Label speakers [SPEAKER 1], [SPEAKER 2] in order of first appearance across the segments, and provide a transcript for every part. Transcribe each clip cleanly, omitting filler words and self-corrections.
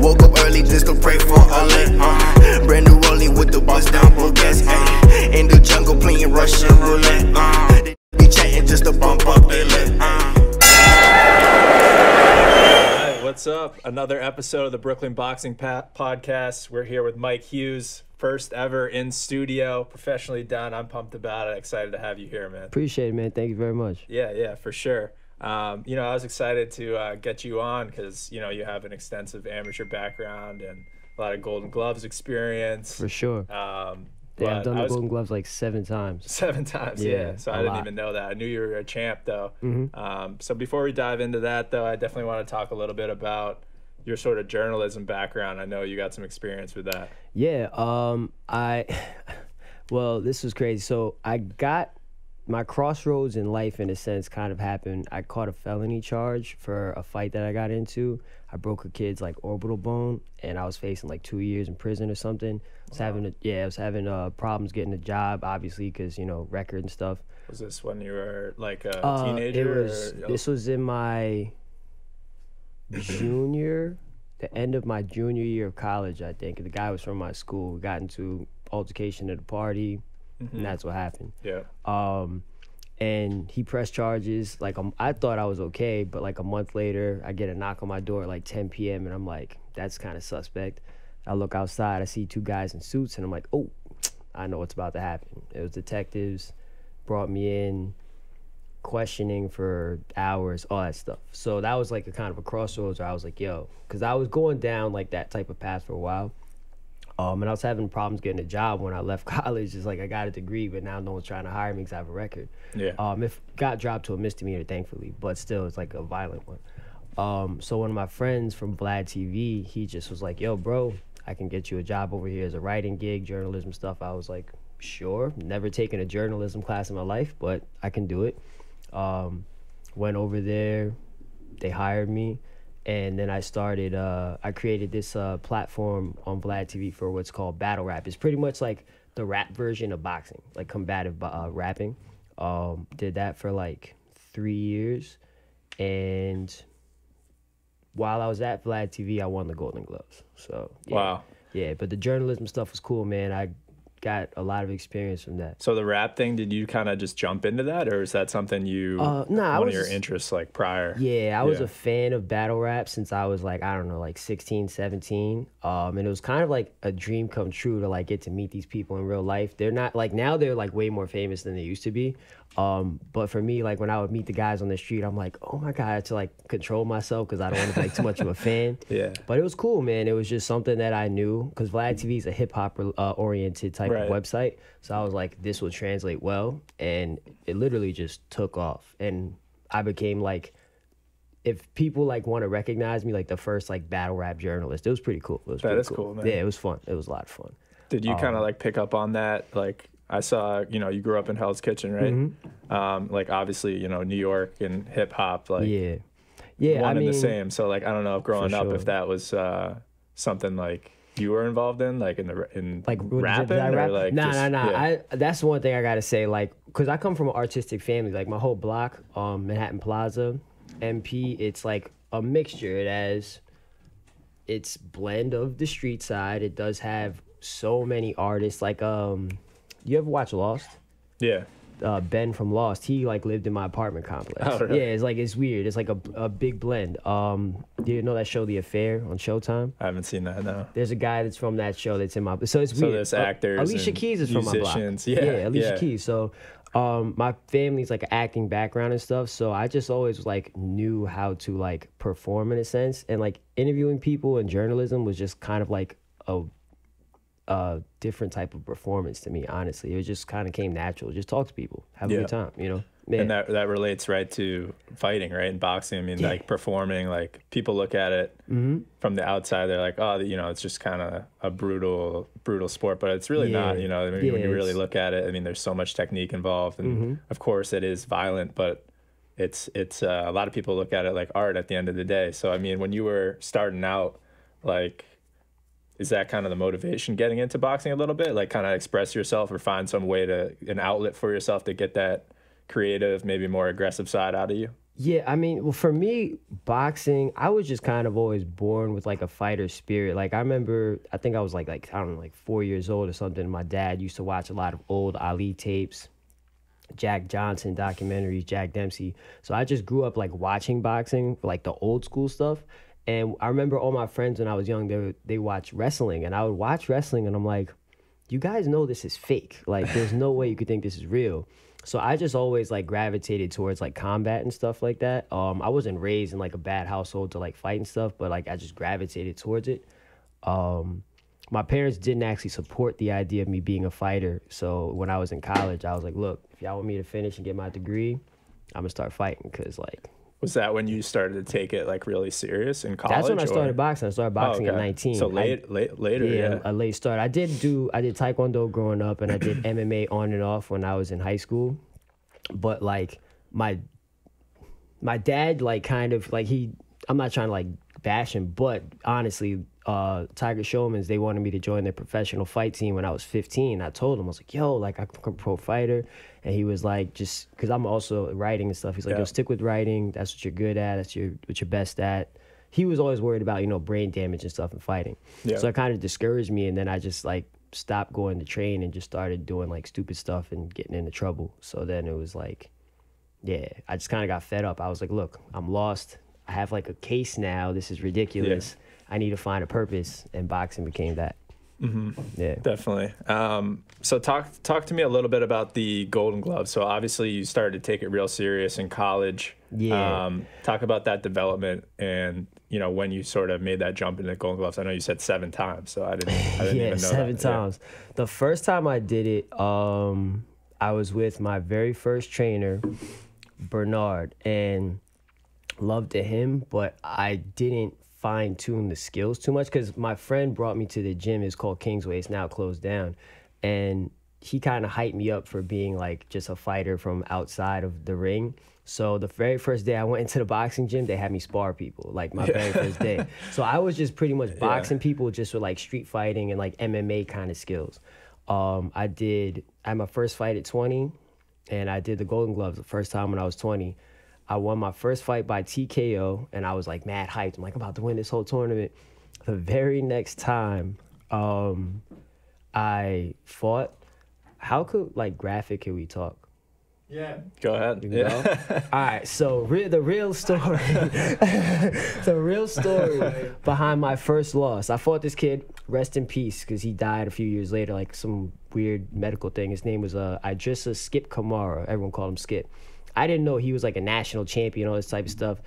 [SPEAKER 1] Woke up early just to pray for a lit. Brand new rolling with the bust down boogers. In the jungle playing Russian roulette. They be chatting just to bump up their lip.
[SPEAKER 2] What's up? Another episode of the Brooklyn Boxing Podcast. We're here with Mike Hughes, first ever in studio, professionally done. I'm pumped about it. Excited to have you here, man.
[SPEAKER 3] Appreciate it, man. Thank you very much.
[SPEAKER 2] Yeah, for sure. I was excited to get you on because, you have an extensive amateur background and a lot of Golden Gloves experience.
[SPEAKER 3] For sure. Yeah, I've done the Golden Gloves like 7 times.
[SPEAKER 2] 7 times, yeah. So I didn't even know that. I knew you were a champ, though. So before we dive into that, though, I definitely want to talk a little bit about your sort of journalism background. I know you got some experience with that.
[SPEAKER 3] Yeah, well, this was crazy. So I got my crossroads in life, in a sense, kind of happened. I caught a felony charge for a fight that I got into. I broke a kid's like orbital bone, and I was facing like 2 years in prison or something. I was having problems getting a job, obviously, because record and stuff.
[SPEAKER 2] Was this when you were like a teenager?
[SPEAKER 3] This was in my the end of my junior year of college, I think. The guy was from my school. We got into altercation at a party, and that's what happened.
[SPEAKER 2] Yeah.
[SPEAKER 3] And he pressed charges. Like, I thought I was okay, but like a month later, I get a knock on my door at like 10 p.m. and I'm like, that's kind of suspect. I look outside, I see 2 guys in suits, and I'm like, oh, I know what's about to happen. It was detectives, brought me in, questioning for hours, all that stuff. So that was like a kind of a crossroads where I was like, yo, because I was going down like that type of path for a while. And I was having problems getting a job when I left college. It's like I got a degree, but now no one's trying to hire me because I have a record.
[SPEAKER 2] Yeah.
[SPEAKER 3] It got dropped to a misdemeanor, thankfully, but still, it's like a violent one. So one of my friends from Vlad TV, he just was like, yo, bro, I can get you a job over here as a writing gig, journalism stuff. I was like, sure. Never taken a journalism class in my life, but I can do it. Went over there. They hired me. And then I started, I created this platform on Vlad TV for what's called battle rap. It's pretty much like the rap version of boxing, like combative rapping. Did that for like 3 years. And while I was at Vlad TV, I won the Golden Gloves. So, yeah.
[SPEAKER 2] Wow.
[SPEAKER 3] Yeah, but the journalism stuff was cool, man. I got a lot of experience from that.
[SPEAKER 2] So the rap thing, did you kind of just jump into that, or is that something one of your interests like prior?
[SPEAKER 3] Yeah, I was a fan of battle rap since I was like, I don't know, like 16, 17. And it was kind of like a dream come true to like get to meet these people in real life. They're not like, now they're like way more famous than they used to be. But for me, like when I would meet the guys on the street, I'm like, oh my God, I had to like control myself because I don't want to be like too much of a fan.
[SPEAKER 2] Yeah.
[SPEAKER 3] But it was cool, man. It was just something that I knew because Vlad TV is a hip hop oriented type of website. So I was like, this will translate well. And it literally just took off. And I became like, if people like want to recognize me, like the first like battle rap journalist, it was pretty cool. It was
[SPEAKER 2] that is cool, man.
[SPEAKER 3] Yeah, it was fun. It was a lot of fun.
[SPEAKER 2] Did you kind of like pick up on that? Like, I saw, you grew up in Hell's Kitchen, right? Like, obviously, New York and hip hop, like, one and the same. So, like, I don't know if growing up, if that was something like you were involved in, like in
[SPEAKER 3] like
[SPEAKER 2] rapping, or like
[SPEAKER 3] nah.
[SPEAKER 2] Yeah.
[SPEAKER 3] That's one thing I gotta say, like, cause I come from an artistic family. Like my whole block, Manhattan Plaza, MP, it's like a mixture. It has its blend of the street side. It does have so many artists, like you ever watch Lost?
[SPEAKER 2] Yeah.
[SPEAKER 3] Ben from Lost, he like lived in my apartment complex.
[SPEAKER 2] Oh, really?
[SPEAKER 3] Yeah, it's like, it's weird. It's like a big blend. Do you know that show The Affair on Showtime?
[SPEAKER 2] I haven't seen that, no.
[SPEAKER 3] There's a guy that's from that show that's in my, so it's weird.
[SPEAKER 2] So there's actors,
[SPEAKER 3] Alicia Keys is from my block.
[SPEAKER 2] Yeah,
[SPEAKER 3] Alicia Keys. So my family's like an acting background and stuff, so I just always like knew how to like perform in a sense, and like interviewing people in journalism was just kind of like a different type of performance to me, honestly. It just kind of came natural. Just talk to people, have a good time, Man.
[SPEAKER 2] And that relates right to fighting, right? In boxing, I mean, like performing, like people look at it from the outside, they're like, oh, it's just kind of a brutal sport, but it's really not, I mean, when you really look at it, I mean, there's so much technique involved, and of course it is violent, but it's a lot of people look at it like art at the end of the day. So, I mean, when you were starting out, like, is that kind of the motivation getting into boxing a little bit? Like kind of express yourself or find some way an outlet for yourself to get that creative, maybe more aggressive side out of you?
[SPEAKER 3] Yeah, I mean, well, for me, boxing, I was just kind of always born with like a fighter spirit. Like I remember, I think I was like I don't know, like 4 years old or something. My dad used to watch a lot of old Ali tapes, Jack Johnson documentaries, Jack Dempsey. So I just grew up like watching boxing, like the old school stuff. And I remember all my friends when I was young, they watched wrestling, and I would watch wrestling, and I'm like, you guys know this is fake. Like, there's no way you could think this is real. So I just always like gravitated towards like combat and stuff like that. I wasn't raised in like a bad household to like fight and stuff, but like I just gravitated towards it. My parents didn't actually support the idea of me being a fighter. So when I was in college, I was like, look, if y'all want me to finish and get my degree, I'm gonna start fighting, because like.
[SPEAKER 2] Was that when you started to take it like really serious in college?
[SPEAKER 3] That's when I started boxing. I started boxing at 19.
[SPEAKER 2] So later, yeah.
[SPEAKER 3] A late start. I did Taekwondo growing up, and I did MMA on and off when I was in high school. But like my dad, like kind of like I'm not trying to like bash him, but honestly, Tiger Showmans, they wanted me to join their professional fight team when I was 15. I told him, I was like, yo, like I'm a pro fighter. And he was like, just because I'm also writing and stuff. He's like, yo, stick with writing. That's what you're good at. That's what you're best at. He was always worried about, brain damage and stuff and fighting. Yeah. So it kind of discouraged me. And then I just like stopped going to train and just started doing like stupid stuff and getting into trouble. So then it was like, yeah, I just kind of got fed up. I was like, look, I'm lost. I have like a case now. This is ridiculous. Yeah. I need to find a purpose. And boxing became that.
[SPEAKER 2] Mm-hmm. Yeah, definitely. So talk to me a little bit about the Golden Glove. So obviously you started to take it real serious in college.
[SPEAKER 3] Yeah.
[SPEAKER 2] Talk about that development and when you sort of made that jump into Golden Gloves. I know you said 7 times, so I didn't even know
[SPEAKER 3] 7 times. Yeah. The first time I did it, I was with my very first trainer, Bernard, and loved him, but I didn't fine-tune the skills too much, because my friend brought me to the gym. It's called Kingsway. It's now closed down, and he kind of hyped me up for being like just a fighter from outside of the ring. So the very first day I went into the boxing gym, they had me spar people, like my very first day. So I was just pretty much boxing people just with like street fighting and like MMA kind of skills. I had my first fight at 20, and I did the Golden Gloves the first time when I was 20. I won my first fight by TKO, and I was like mad hyped. I'm like, I'm about to win this whole tournament. The very next time I fought, how graphic can we talk?
[SPEAKER 2] Yeah, go ahead.
[SPEAKER 3] All right, so the real story, the real story behind my first loss. I fought this kid, rest in peace, because he died a few years later, like some weird medical thing. His name was Idrissa Skip Kamara. Everyone called him Skip. I didn't know he was like a national champion, all this type of stuff.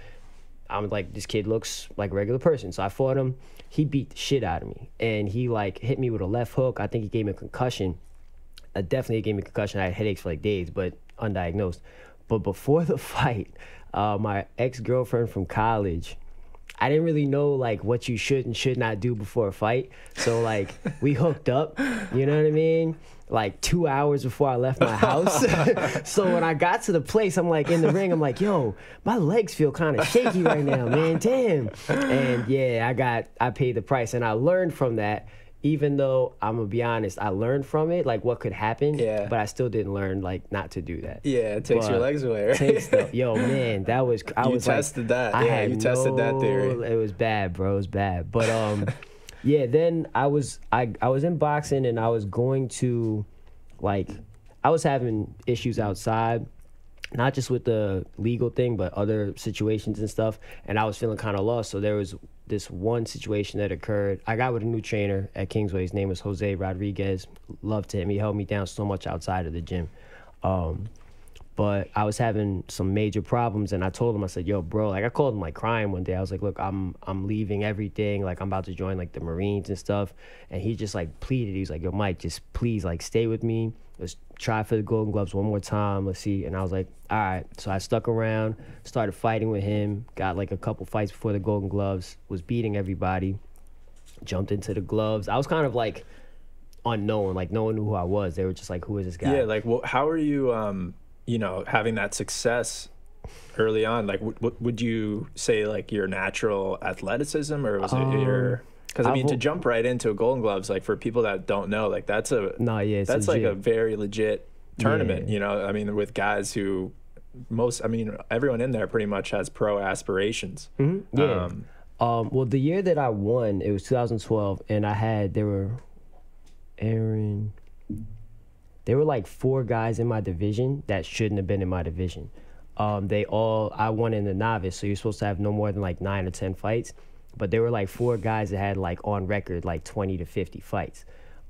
[SPEAKER 3] I'm like, this kid looks like a regular person. So I fought him. He beat the shit out of me. And he like hit me with a left hook. I think he gave me a concussion. Definitely gave me a concussion. I had headaches for like days, but undiagnosed. But before the fight, my ex-girlfriend from college, I didn't really know like what you should and should not do before a fight. So like we hooked up, you know what I mean? Like 2 hours before I left my house. So when I got to the place, I'm like in the ring, I'm like, yo, my legs feel kind of shaky right now, man, damn. And yeah, I paid the price, and I learned from that. Even though I'm gonna be honest, I learned from it, like what could happen, but I still didn't learn like not to do that.
[SPEAKER 2] Yeah, it takes your legs away, right?
[SPEAKER 3] Yo, man, that was,
[SPEAKER 2] you tested that. Yeah, you tested that theory.
[SPEAKER 3] It was bad, bro. It was bad. But yeah, then I was in boxing, and I was going to, like, I was having issues outside, not just with the legal thing, but other situations and stuff, and I was feeling kind of lost. So there was this one situation that occurred. I got with a new trainer at Kingsway. His name was Jose Rodriguez. Loved him. He held me down so much outside of the gym. But I was having some major problems, and I told him, I said, yo, bro, like I called him like crying one day. I was like, look, I'm leaving everything. Like I'm about to join like the Marines and stuff. And he just like pleaded. He was like, yo, Mike, just please like stay with me. Let's try for the Golden Gloves one more time. Let's see. And I was like, all right. So I stuck around, started fighting with him, got like a couple fights before the Golden Gloves, was beating everybody, jumped into the gloves. I was kind of like unknown, like no one knew who I was. They were just like, who is this guy?
[SPEAKER 2] Yeah, like, well, how are you, having that success early on? Like, would you say like your natural athleticism, or was it your... Because I mean, to jump right into a Golden Gloves, like for people that don't know, like that's
[SPEAKER 3] legit.
[SPEAKER 2] like a very legit tournament. Yeah. I mean, with guys who I mean, everyone in there pretty much has pro aspirations.
[SPEAKER 3] Yeah. Well, the year that I won, it was 2012, and there were like 4 guys in my division that shouldn't have been in my division. I won in the novice, so you're supposed to have no more than like 9 or 10 fights. But there were like 4 guys that had like on record like 20 to 50 fights.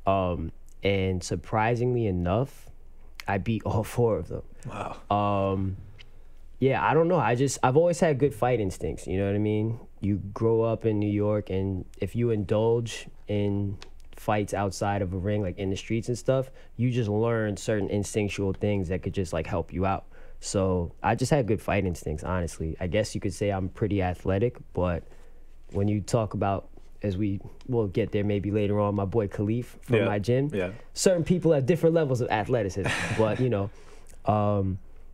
[SPEAKER 3] And surprisingly enough, I beat all 4 of them.
[SPEAKER 2] Wow.
[SPEAKER 3] Yeah, I don't know. I've always had good fight instincts. You know what I mean? You grow up in New York, and if you indulge in fights outside of a ring, like in the streets and stuff, you just learn certain instinctual things that could just like help you out. So I just had good fight instincts, honestly. I guess you could say I'm pretty athletic, but when you talk about, as we'll get there maybe later on, my boy Khalif from my gym, certain people have different levels of athleticism. But, you know,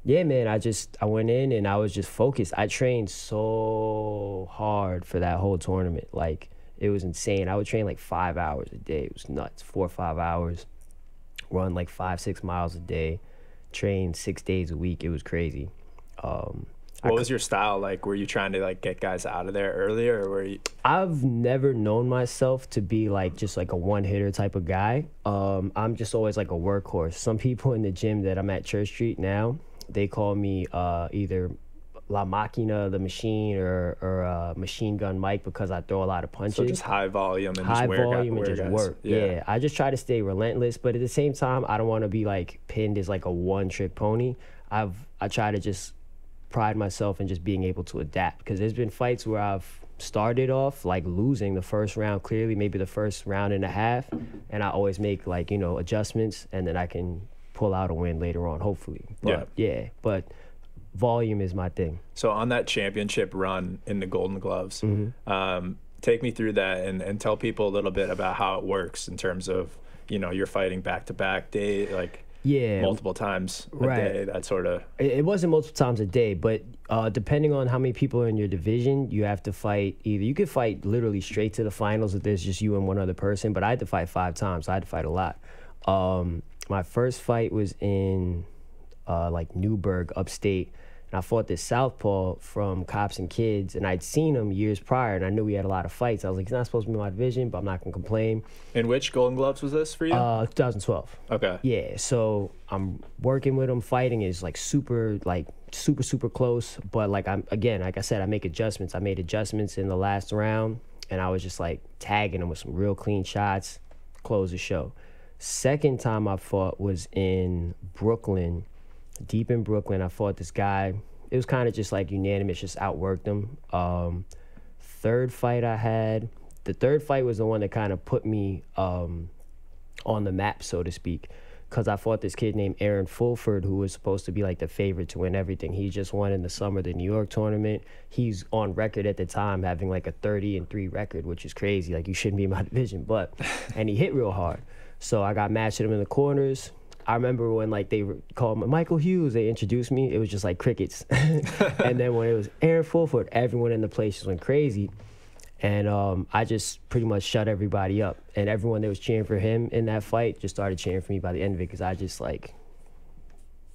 [SPEAKER 3] yeah, man, I went in and I was just focused. I trained so hard for that whole tournament. Like, it was insane. I would train like 5 hours a day. It was nuts. 4 or 5 hours, run like 5-6 miles a day, train 6 days a week. It was crazy.
[SPEAKER 2] What was your style like? Were you trying to like get guys out of there earlier, or were you?
[SPEAKER 3] I've never known myself to be like just like a one-hitter type of guy. I'm just always like a workhorse. Some people in the gym that I'm at Church Street now, they call me either La Machina, the machine, or Machine Gun Mike, because I throw a lot of punches. So
[SPEAKER 2] just high volume and
[SPEAKER 3] high
[SPEAKER 2] just wear
[SPEAKER 3] volume and just
[SPEAKER 2] guys.
[SPEAKER 3] work. Yeah, I just try to stay relentless, but at the same time, I don't want to be like pinned as like a one-trick pony. I try to just pride myself in just being able to adapt, because there's been fights where I've started off like losing the first round clearly, maybe the first round and a half, and I always make like, you know, adjustments, and then I can pull out a win later on, hopefully. But but volume is my thing.
[SPEAKER 2] So on that championship run in the Golden Gloves, take me through that and tell people a little bit about how it works in terms of, you know, you're fighting back-to-back day, like multiple times a day, that sort of.
[SPEAKER 3] It wasn't multiple times a day, but depending on how many people are in your division, you have to fight either. You could fight literally straight to the finals if there's just you and one other person, but I had to fight 5 times, so I had to fight a lot. My first fight was in like Newburgh, upstate, and I fought this southpaw from Cops and Kids, and I'd seen him years prior, and I knew he had a lot of fights. I was like, he's not supposed to be in my division, but I'm not going to complain.
[SPEAKER 2] And which Golden Gloves was this for you?
[SPEAKER 3] 2012.
[SPEAKER 2] Okay.
[SPEAKER 3] Yeah, so I'm working with him, fighting is like super close, but like like I said, I make adjustments. I made adjustments in the last round, and I was just like tagging him with some real clean shots, close the show. Second time I fought was in Brooklyn, deep in Brooklyn. I fought this guy. It was kind of just like unanimous, just outworked him. Third fight I had, the third fight was the one that kind of put me on the map, so to speak, because I fought this kid named Aaron Fulford, who was supposed to be like the favorite to win everything. He just won in the summer the New York tournament. He's on record at the time having like a 30-3 record, which is crazy. Like, you shouldn't be in my division, and he hit real hard. So I got matched with him in the corners. I remember when like they called me Michael Hughes, they introduced me, it was just like crickets. And then when it was Aaron Fulford, everyone in the place just went crazy. And I just pretty much shut everybody up. And everyone that was cheering for him in that fight just started cheering for me by the end of it, because I just like,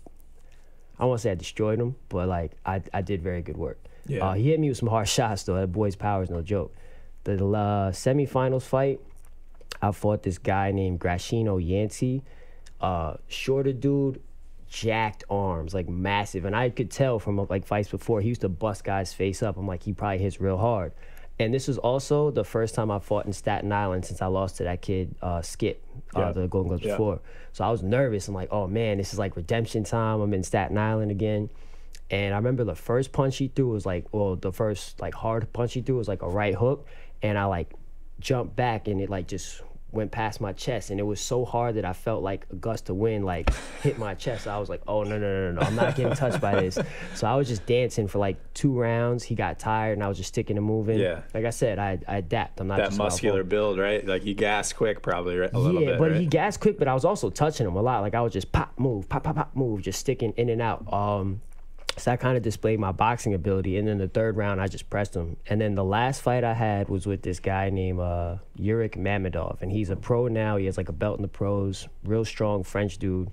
[SPEAKER 3] I don't want to say I destroyed him, but like I did very good work. Yeah. He hit me with some hard shots though. That boy's power is no joke. The semifinals fight, I fought this guy named Grashino Yancey. Shorter dude, jacked arms, like massive. And I could tell from like fights before, he used to bust guys' face up. I'm like, he probably hits real hard. And this was also the first time I fought in Staten Island since I lost to that kid, Skip, the Golden Gloves before. So I was nervous. I'm like, oh man, this is like redemption time. I'm in Staten Island again. And I remember the first punch he threw was like, the first like hard punch he threw was like a right hook. And I like jumped back and it like just went past my chest, and it was so hard that I felt like a gust of wind like hit my chest. So I was like, oh no, I'm not getting touched by this. So I was just dancing for like 2 rounds. He got tired and I was just sticking and moving. Like I said, I adapt. I'm not
[SPEAKER 2] that
[SPEAKER 3] just
[SPEAKER 2] muscular build, right? Like, you gas quick probably, right? A little bit,
[SPEAKER 3] but
[SPEAKER 2] right?
[SPEAKER 3] he gassed quick, but I was also touching him a lot. Like, I was just pop move, just sticking in and out. So I kind of displayed my boxing ability. And then the third round, I just pressed him. And then the last fight I had was with this guy named Yurik Mamedov. And he's a pro now. He has like a belt in the pros, real strong French dude.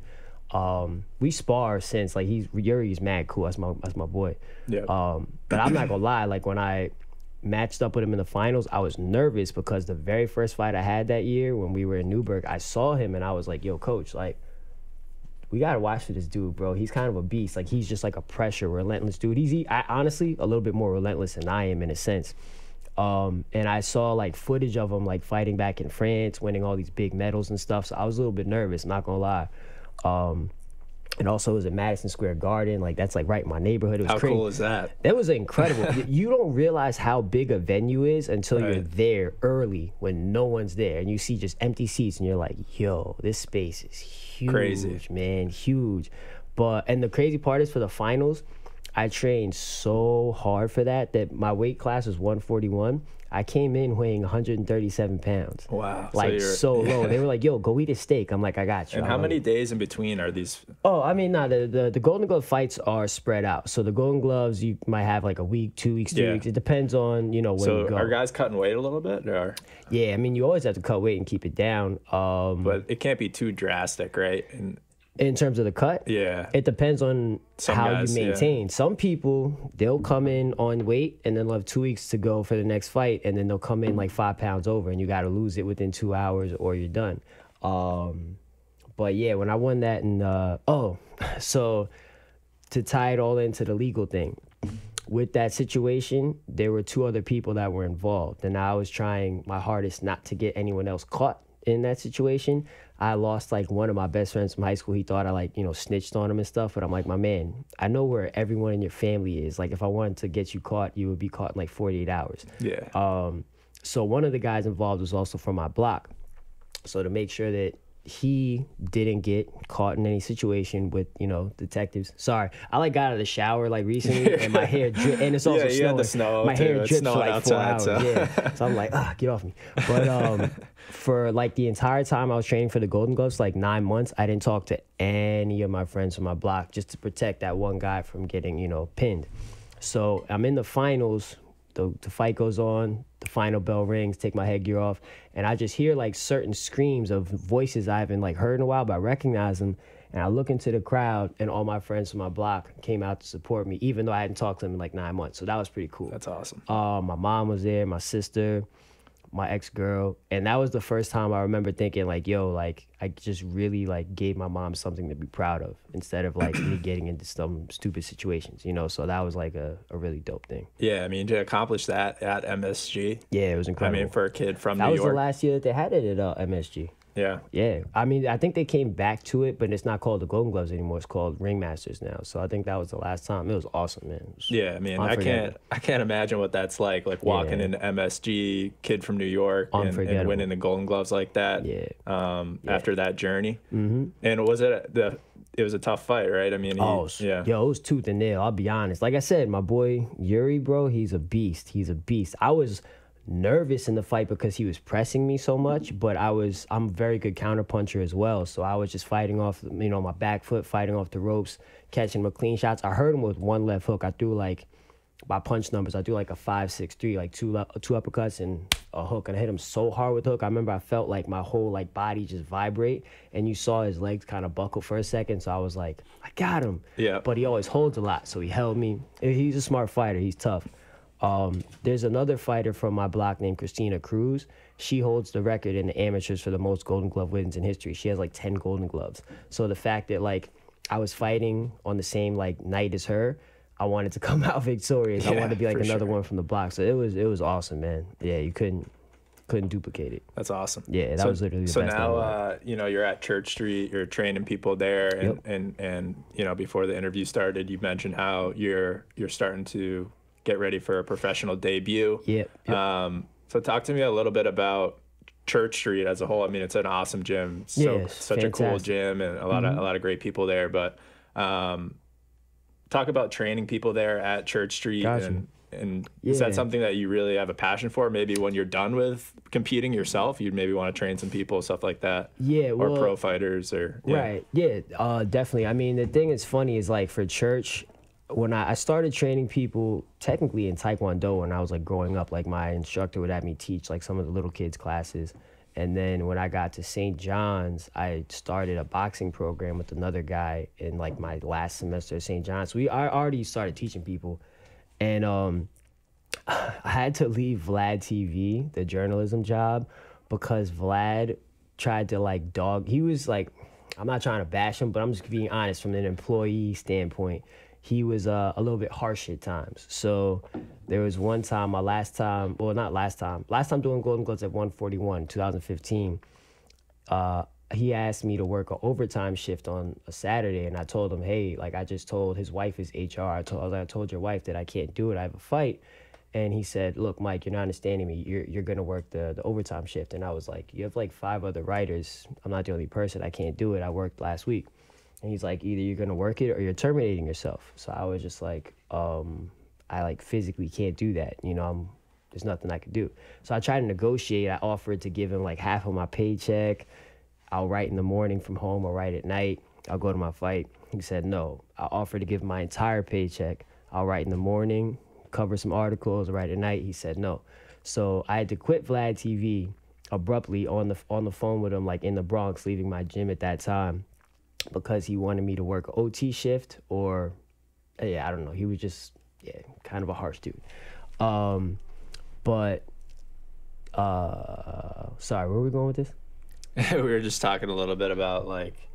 [SPEAKER 3] We spar since, like, Yuri's mad cool. That's my boy.
[SPEAKER 2] Yeah.
[SPEAKER 3] But I'm not gonna lie, like, when I matched up with him in the finals, I was nervous because the very first fight I had that year when we were in Newburgh, I saw him and I was like, yo, coach, like, we gotta watch for this dude, bro. He's kind of a beast. Like, he's just like a pressure, relentless dude. Honestly a little bit more relentless than I am in a sense. And I saw like footage of him like fighting back in France, winning all these big medals and stuff. So I was a little bit nervous, not gonna lie. And also it was at Madison Square Garden. Like, that's like right in my neighborhood. It was crazy.
[SPEAKER 2] How cool is that?
[SPEAKER 3] That was incredible. You don't realize how big a venue is until you're there early when no one's there and you see just empty seats and you're like, yo, this space is huge. Crazy, man, huge. And the crazy part is, for the finals, I trained so hard for that my weight class was 141. I came in weighing 137 pounds.
[SPEAKER 2] Wow.
[SPEAKER 3] Like, so low. They were like, yo, go eat a steak. I'm like, I got you.
[SPEAKER 2] And how many days in between are these?
[SPEAKER 3] Oh, I mean, the Golden Glove fights are spread out. So the Golden Gloves, you might have like a week, 2 weeks, 3 weeks. It depends on, when you go.
[SPEAKER 2] So are guys cutting weight a little bit? Or?
[SPEAKER 3] Yeah, I mean, you always have to cut weight and keep it down.
[SPEAKER 2] But it can't be too drastic, right?
[SPEAKER 3] In terms of the cut?
[SPEAKER 2] Yeah.
[SPEAKER 3] It depends on how
[SPEAKER 2] guys,
[SPEAKER 3] you maintain. Some people, they'll come in on weight and then they'll have 2 weeks to go for the next fight, and then they'll come in like 5 pounds over, and you got to lose it within 2 hours or you're done. But yeah, when I won that, so to tie it all into the legal thing, with that situation, there were 2 other people that were involved, and I was trying my hardest not to get anyone else caught in that situation. I lost like one of my best friends from high school. He thought I snitched on him and stuff, but I'm like, my man, I know where everyone in your family is. Like, if I wanted to get you caught, you would be caught in like 48 hours.
[SPEAKER 2] Yeah.
[SPEAKER 3] So one of the guys involved was also from my block. So to make sure that he didn't get caught in any situation with, detectives. Sorry, I like got out of the shower like recently, and my hair and it's also snowing.
[SPEAKER 2] The snow
[SPEAKER 3] my
[SPEAKER 2] too.
[SPEAKER 3] hair
[SPEAKER 2] It's
[SPEAKER 3] drips for like
[SPEAKER 2] outside,
[SPEAKER 3] 4 hours. Yeah, so I'm like, get off me. But for like the entire time I was training for the Golden Gloves, like 9 months, I didn't talk to any of my friends from my block, just to protect that one guy from getting pinned. So I'm in the finals. The fight goes on, the final bell rings, take my headgear off, and I just hear like certain screams of voices I haven't like heard in a while, but I recognize them. And I look into the crowd, and all my friends from my block came out to support me, even though I hadn't talked to them in like 9 months. So that was pretty cool.
[SPEAKER 2] That's awesome.
[SPEAKER 3] My mom was there, my sister, my ex-girl, and that was the first time I remember thinking like, yo, like I just really like gave my mom something to be proud of, instead of like me getting into some stupid situations, So that was like a really dope thing.
[SPEAKER 2] Yeah, I mean, to accomplish that at MSG.
[SPEAKER 3] Yeah, it was incredible.
[SPEAKER 2] I mean, for a kid from New
[SPEAKER 3] York. That was
[SPEAKER 2] the
[SPEAKER 3] last year that they had it at MSG.
[SPEAKER 2] Yeah.
[SPEAKER 3] Yeah. I mean, I think they came back to it, but it's not called the Golden Gloves anymore. It's called Ringmasters now. So I think that was the last time. It was awesome, man.
[SPEAKER 2] Yeah, I mean, I can't imagine what that's like walking into MSG, kid from New York, and winning the Golden Gloves like that.
[SPEAKER 3] Yeah.
[SPEAKER 2] After that journey.
[SPEAKER 3] Mm-hmm.
[SPEAKER 2] And was it was a tough fight, right? I mean,
[SPEAKER 3] it was tooth and nail. I'll be honest. Like I said, my boy Yuri, bro, he's a beast. He's a beast. I was nervous in the fight because he was pressing me so much, but I'm a very good counterpuncher as well. So I was just fighting off, my back foot, fighting off the ropes, catching my clean shots. I hurt him with one left hook. I threw like, by punch numbers, I threw like a 5-6-3, like two uppercuts and a hook, and I hit him so hard with the hook. I remember I felt like my whole like body just vibrate, and you saw his legs kind of buckle for a second. So I was like, I got him.
[SPEAKER 2] Yeah.
[SPEAKER 3] But he always holds a lot, so he held me. He's a smart fighter. He's tough. There's another fighter from my block named Christina Cruz. She holds the record in the amateurs for the most Golden Glove wins in history. She has like 10 Golden Gloves. So the fact that like I was fighting on the same like night as her, I wanted to come out victorious. I wanted to be like another one from the block. So it was awesome, man. Yeah, you couldn't duplicate it.
[SPEAKER 2] That's awesome.
[SPEAKER 3] Yeah, that was literally the best.
[SPEAKER 2] So now, you're at Church Street. You're training people there, and before the interview started, you mentioned how you're starting to get ready for a professional debut.
[SPEAKER 3] Yep.
[SPEAKER 2] So talk to me a little bit about Church Street as a whole. I mean, it's an awesome gym. Such a cool gym, and a lot of great people there. But talk about training people there at Church Street.
[SPEAKER 3] Gotcha.
[SPEAKER 2] And is that something that you really have a passion for? Maybe when you're done with competing yourself, you'd maybe want to train some people, stuff like that.
[SPEAKER 3] Yeah,
[SPEAKER 2] or pro fighters, or
[SPEAKER 3] right. Yeah, definitely. I mean, the thing that's funny is like for Church, when I started training people technically in Taekwondo when I was like growing up, like my instructor would have me teach like some of the little kids classes. And then when I got to St. John's, I started a boxing program with another guy in like my last semester at St. John's. I already started teaching people. And I had to leave Vlad TV, the journalism job, because Vlad tried to like he was like, I'm not trying to bash him, but I'm just being honest from an employee standpoint. He was a little bit harsh at times. So there was one time, last time doing Golden Gloves at 141, 2015, he asked me to work an overtime shift on a Saturday, and I told him, hey, like I just told his wife is HR. I told your wife that I can't do it. I have a fight. And he said, look, Mike, you're not understanding me. You're going to work the overtime shift. And I was like, you have like 5 other writers. I'm not the only person. I can't do it. I worked last week. And he's like, either you're going to work it or you're terminating yourself. So I was just like, I like physically can't do that. You know, there's nothing I could do. So I tried to negotiate. I offered to give him like half of my paycheck. I'll write in the morning from home. I'll write at night. I'll go to my fight. He said, no. I offered to give my entire paycheck. I'll write in the morning, cover some articles, write at night. He said no. So I had to quit Vlad TV abruptly on the phone with him, like in the Bronx, leaving my gym at that time, because he wanted me to work an OT shift or, I don't know. He was just, kind of a harsh dude. Sorry, where are we going with this?
[SPEAKER 2] We were just talking a little bit about like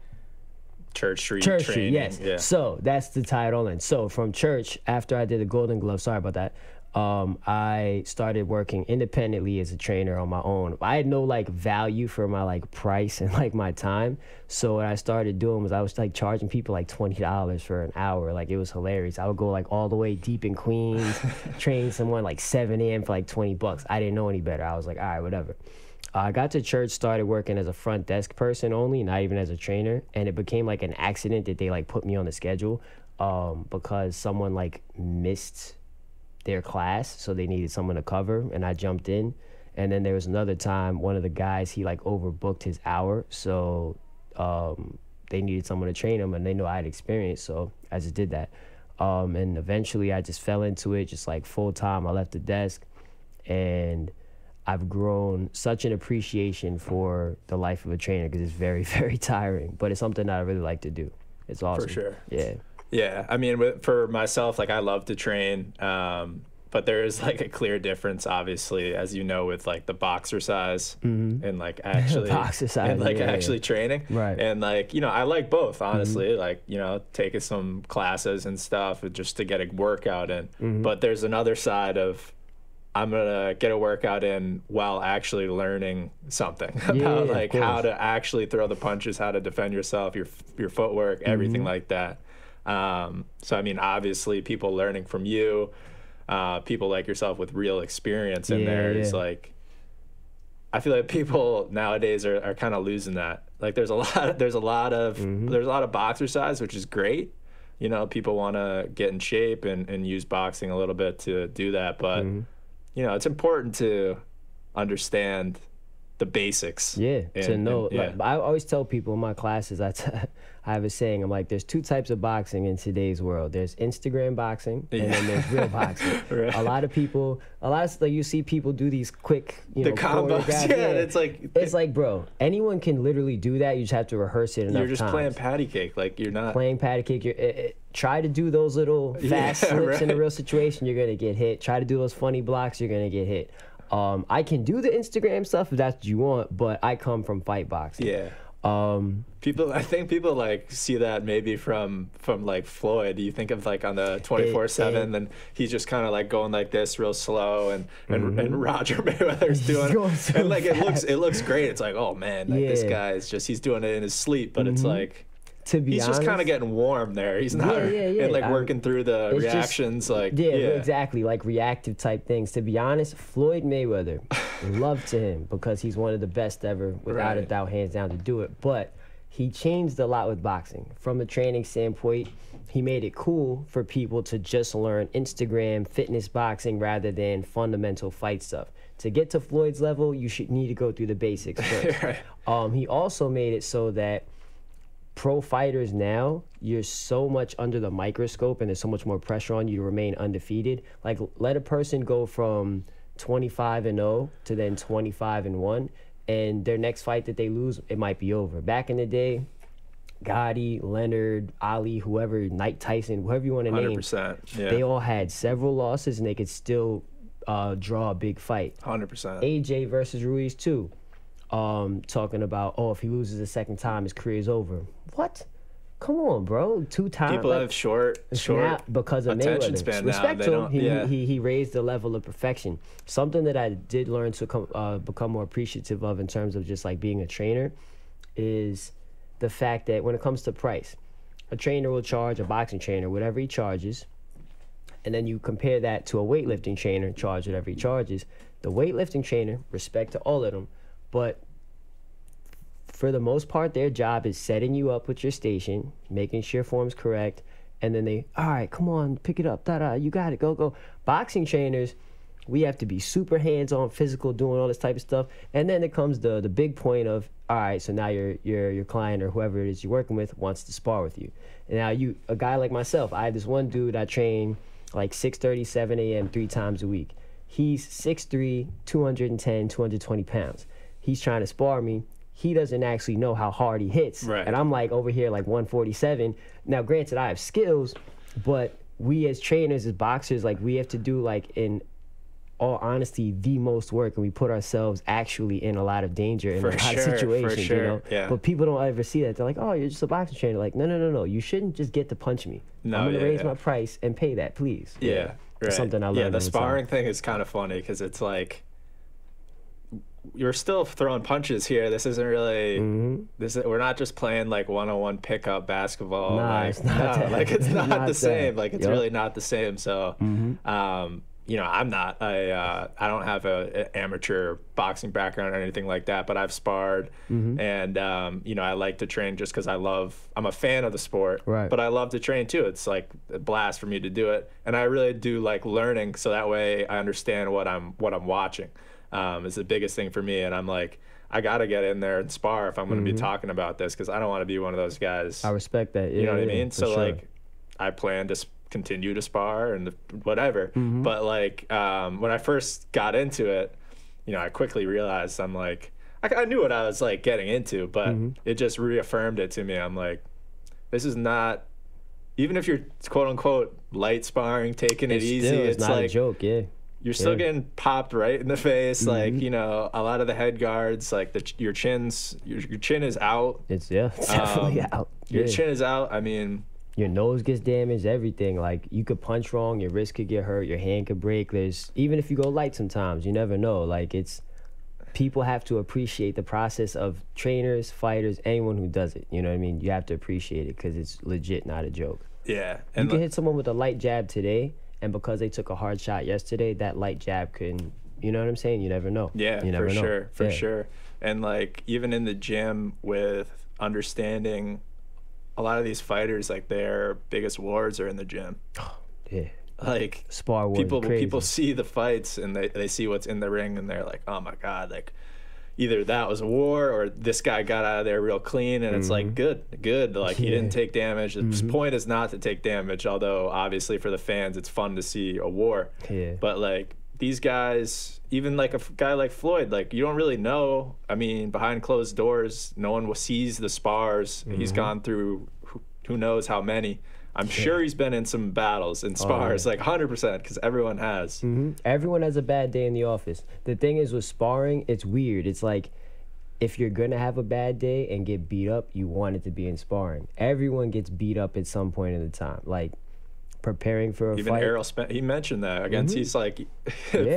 [SPEAKER 2] Church Street training.
[SPEAKER 3] Yes. Yeah. So that's the tie it all in. So from church, after I did the Golden Glove, sorry about that, I started working independently as a trainer on my own. I had no like value for my like price and like my time. So what I started doing was I was like charging people like $20 for an hour. Like it was hilarious. I would go like all the way deep in Queens, train someone like 7 a.m. for like $20. I didn't know any better. I was like, all right, whatever. I got to church, started working as a front desk person only, not even as a trainer. And it became like an accident that they like put me on the schedule because someone like missed their class. So they needed someone to cover and I jumped in. And then there was another time, one of the guys, he like overbooked his hour. So they needed someone to train him and they know I had experience. So I just did that. And eventually I just fell into it, just like full time. I left the desk and I've grown such an appreciation for the life of a trainer because it's very, very tiring, but it's something that I really like to do. It's awesome.
[SPEAKER 2] For sure.
[SPEAKER 3] Yeah.
[SPEAKER 2] Yeah. I mean, for myself, like I love to train, but there is like a clear difference, obviously, as you know, with like the boxer size and like actually actually training.
[SPEAKER 3] Right.
[SPEAKER 2] And like, you know, I like both, honestly, like, you know, taking some classes and stuff just to get a workout in. But there's another side of, I'm going to get a workout in while actually learning something about like how to actually throw the punches, how to defend yourself, your footwork, everything like that. So, I mean, obviously people learning from you, people like yourself with real experience in there is like, I feel like people nowadays are kind of losing that. Like there's a lot of boxer size, which is great. You know, people want to get in shape and use boxing a little bit to do that. But you know, it's important to understand the basics.
[SPEAKER 3] Yeah, to know. Like, I always tell people in my classes, I have a saying, I'm like, there's 2 types of boxing in today's world. There's Instagram boxing, and then there's real boxing. Right. A lot of like, you see people do these quick, the
[SPEAKER 2] combos. Yeah,
[SPEAKER 3] it's like, bro, anyone can literally do that. You just have to rehearse it enough
[SPEAKER 2] You're just
[SPEAKER 3] times.
[SPEAKER 2] playing patty cake. Like, you're not
[SPEAKER 3] playing patty cake. Try to do those little fast slips in a real situation, you're going to get hit. Try to do those funny blocks, you're going to get hit. I can do the Instagram stuff if that's what you want, but I come from fight boxing.
[SPEAKER 2] Yeah. I think people like see that maybe from like Floyd. You think of like on the 24/7, and he's just kind of like going like this real slow, and Roger Mayweather's doing it, and like fast. it looks great. It's like, oh man, like this guy is he's doing it in his sleep, but it's like,
[SPEAKER 3] to be honest,
[SPEAKER 2] just kind of getting warm there. He's not and like working through the reactions,
[SPEAKER 3] exactly, like reactive type things. To be honest, Floyd Mayweather, love to him because he's one of the best ever, without a doubt, hands down, to do it. But he changed a lot with boxing. From a training standpoint, he made it cool for people to just learn Instagram fitness boxing rather than fundamental fight stuff. To get to Floyd's level, you should need to go through the basics first. He also made it so that pro fighters now, you're so much under the microscope and there's so much more pressure on you to remain undefeated. Like, let a person go from 25-0 to then 25-1. and their next fight that they lose, it might be over. Back in the day, Gotti, Leonard, Ali, whoever, Tyson, whoever you want to name,
[SPEAKER 2] 100%. Yeah.
[SPEAKER 3] they all had several losses and they could still draw a big fight.
[SPEAKER 2] 100%.
[SPEAKER 3] AJ versus Ruiz too. Talking about, oh, if he loses a second time, his career's over. What? Come on, bro. 2 times.
[SPEAKER 2] People have short
[SPEAKER 3] because of
[SPEAKER 2] attention
[SPEAKER 3] Mayweather.
[SPEAKER 2] span
[SPEAKER 3] Respect
[SPEAKER 2] now.
[SPEAKER 3] to him. He raised the level of perfection. Something that I did learn to become more appreciative of in terms of just like being a trainer is the fact that when it comes to price, a trainer will charge, a boxing trainer, whatever he charges, and then you compare that to a weightlifting trainer, charge whatever he charges. The weightlifting trainer, respect to all of them, but for the most part, their job is setting you up with your station, making sure form's correct, and then they, all right, come on, pick it up, da-da, you got it, go. Boxing trainers, we have to be super hands-on, physical, doing all this type of stuff, and then it comes the big point of, all right, so now your client or whoever it is you're working with wants to spar with you. And now a guy like myself, I had this one dude I train like 6:30, 7 a.m. 3 times a week. He's 6'3", 210, 220 pounds. He's trying to spar me. He doesn't actually know how hard he hits.
[SPEAKER 2] Right.
[SPEAKER 3] And I'm like over here like 147. Now, granted, I have skills, but we as trainers, as boxers, like we have to do like in all honesty, the most work, and we put ourselves actually in a lot of danger in a lot of situations, you know?
[SPEAKER 2] Yeah.
[SPEAKER 3] But people don't ever see that. They're like, oh, you're just a boxing trainer. Like, no. You shouldn't just get to punch me.
[SPEAKER 2] No,
[SPEAKER 3] I'm going to raise my price and pay that, please.
[SPEAKER 2] Yeah. Right.
[SPEAKER 3] Something I learned.
[SPEAKER 2] Yeah, the sparring thing is kind of funny because it's like, you're still throwing punches here. This isn't really. We're not just playing like one-on-one pickup basketball.
[SPEAKER 3] Nah,
[SPEAKER 2] like,
[SPEAKER 3] it's not that.
[SPEAKER 2] like it's not the same.
[SPEAKER 3] That.
[SPEAKER 2] Like it's really not the same. So, you know, I'm not. I don't have an amateur boxing background or anything like that. But I've sparred, and you know, I like to train just because I'm a fan of the sport.
[SPEAKER 3] Right.
[SPEAKER 2] But I love to train too. It's like a blast for me to do it, and I really do like learning. So that way, I understand what I'm watching. Is the biggest thing for me, and I'm like, I gotta get in there and spar if I'm going to be talking about this, because I don't want to be one of those guys.
[SPEAKER 3] I respect that. Yeah,
[SPEAKER 2] you know what I mean? So
[SPEAKER 3] sure.
[SPEAKER 2] like, I plan to continue to spar and whatever. But like, when I first got into it, you know, I quickly realized I'm like, I knew what I was like getting into, but it just reaffirmed it to me. I'm like, this is not. Even if you're quote unquote light sparring, taking it easy,
[SPEAKER 3] it's not
[SPEAKER 2] like
[SPEAKER 3] a joke. Yeah.
[SPEAKER 2] You're still getting popped right in the face, like, you know, a lot of the head guards, like your chin is out.
[SPEAKER 3] It's definitely out.
[SPEAKER 2] Your chin is out. I mean,
[SPEAKER 3] your nose gets damaged, everything. Like, you could punch wrong, your wrist could get hurt, your hand could break. Even if you go light sometimes, you never know. Like, people have to appreciate the process of trainers, fighters, anyone who does it. You know what I mean? You have to appreciate it because it's legit, not a joke.
[SPEAKER 2] Yeah.
[SPEAKER 3] And you can hit someone with a light jab today, and because they took a hard shot yesterday, that light jab can, you know what I'm saying? You never know.
[SPEAKER 2] Yeah,
[SPEAKER 3] you never know.
[SPEAKER 2] For sure. And like, even in the gym with understanding, a lot of these fighters, like their biggest wars are in the gym.
[SPEAKER 3] Yeah.
[SPEAKER 2] Like,
[SPEAKER 3] spar wars,
[SPEAKER 2] people see the fights and they see what's in the ring and they're like, oh my God, like either that was a war or this guy got out of there real clean, and it's like good, like he didn't take damage. The point is not to take damage, although obviously for the fans it's fun to see a war. But like these guys, even like a guy like Floyd, like you don't really know. I mean, behind closed doors, no one sees the spars. He's gone through who knows how many. I'm sure he's been in some battles and spars, like 100%, because everyone has.
[SPEAKER 3] Everyone has a bad day in the office. The thing is with sparring, it's weird. It's like, if you're going to have a bad day and get beat up, you want it to be in sparring. Everyone gets beat up at some point in the time. Like, preparing for a fight.
[SPEAKER 2] Even Errol he mentioned that against. He's like,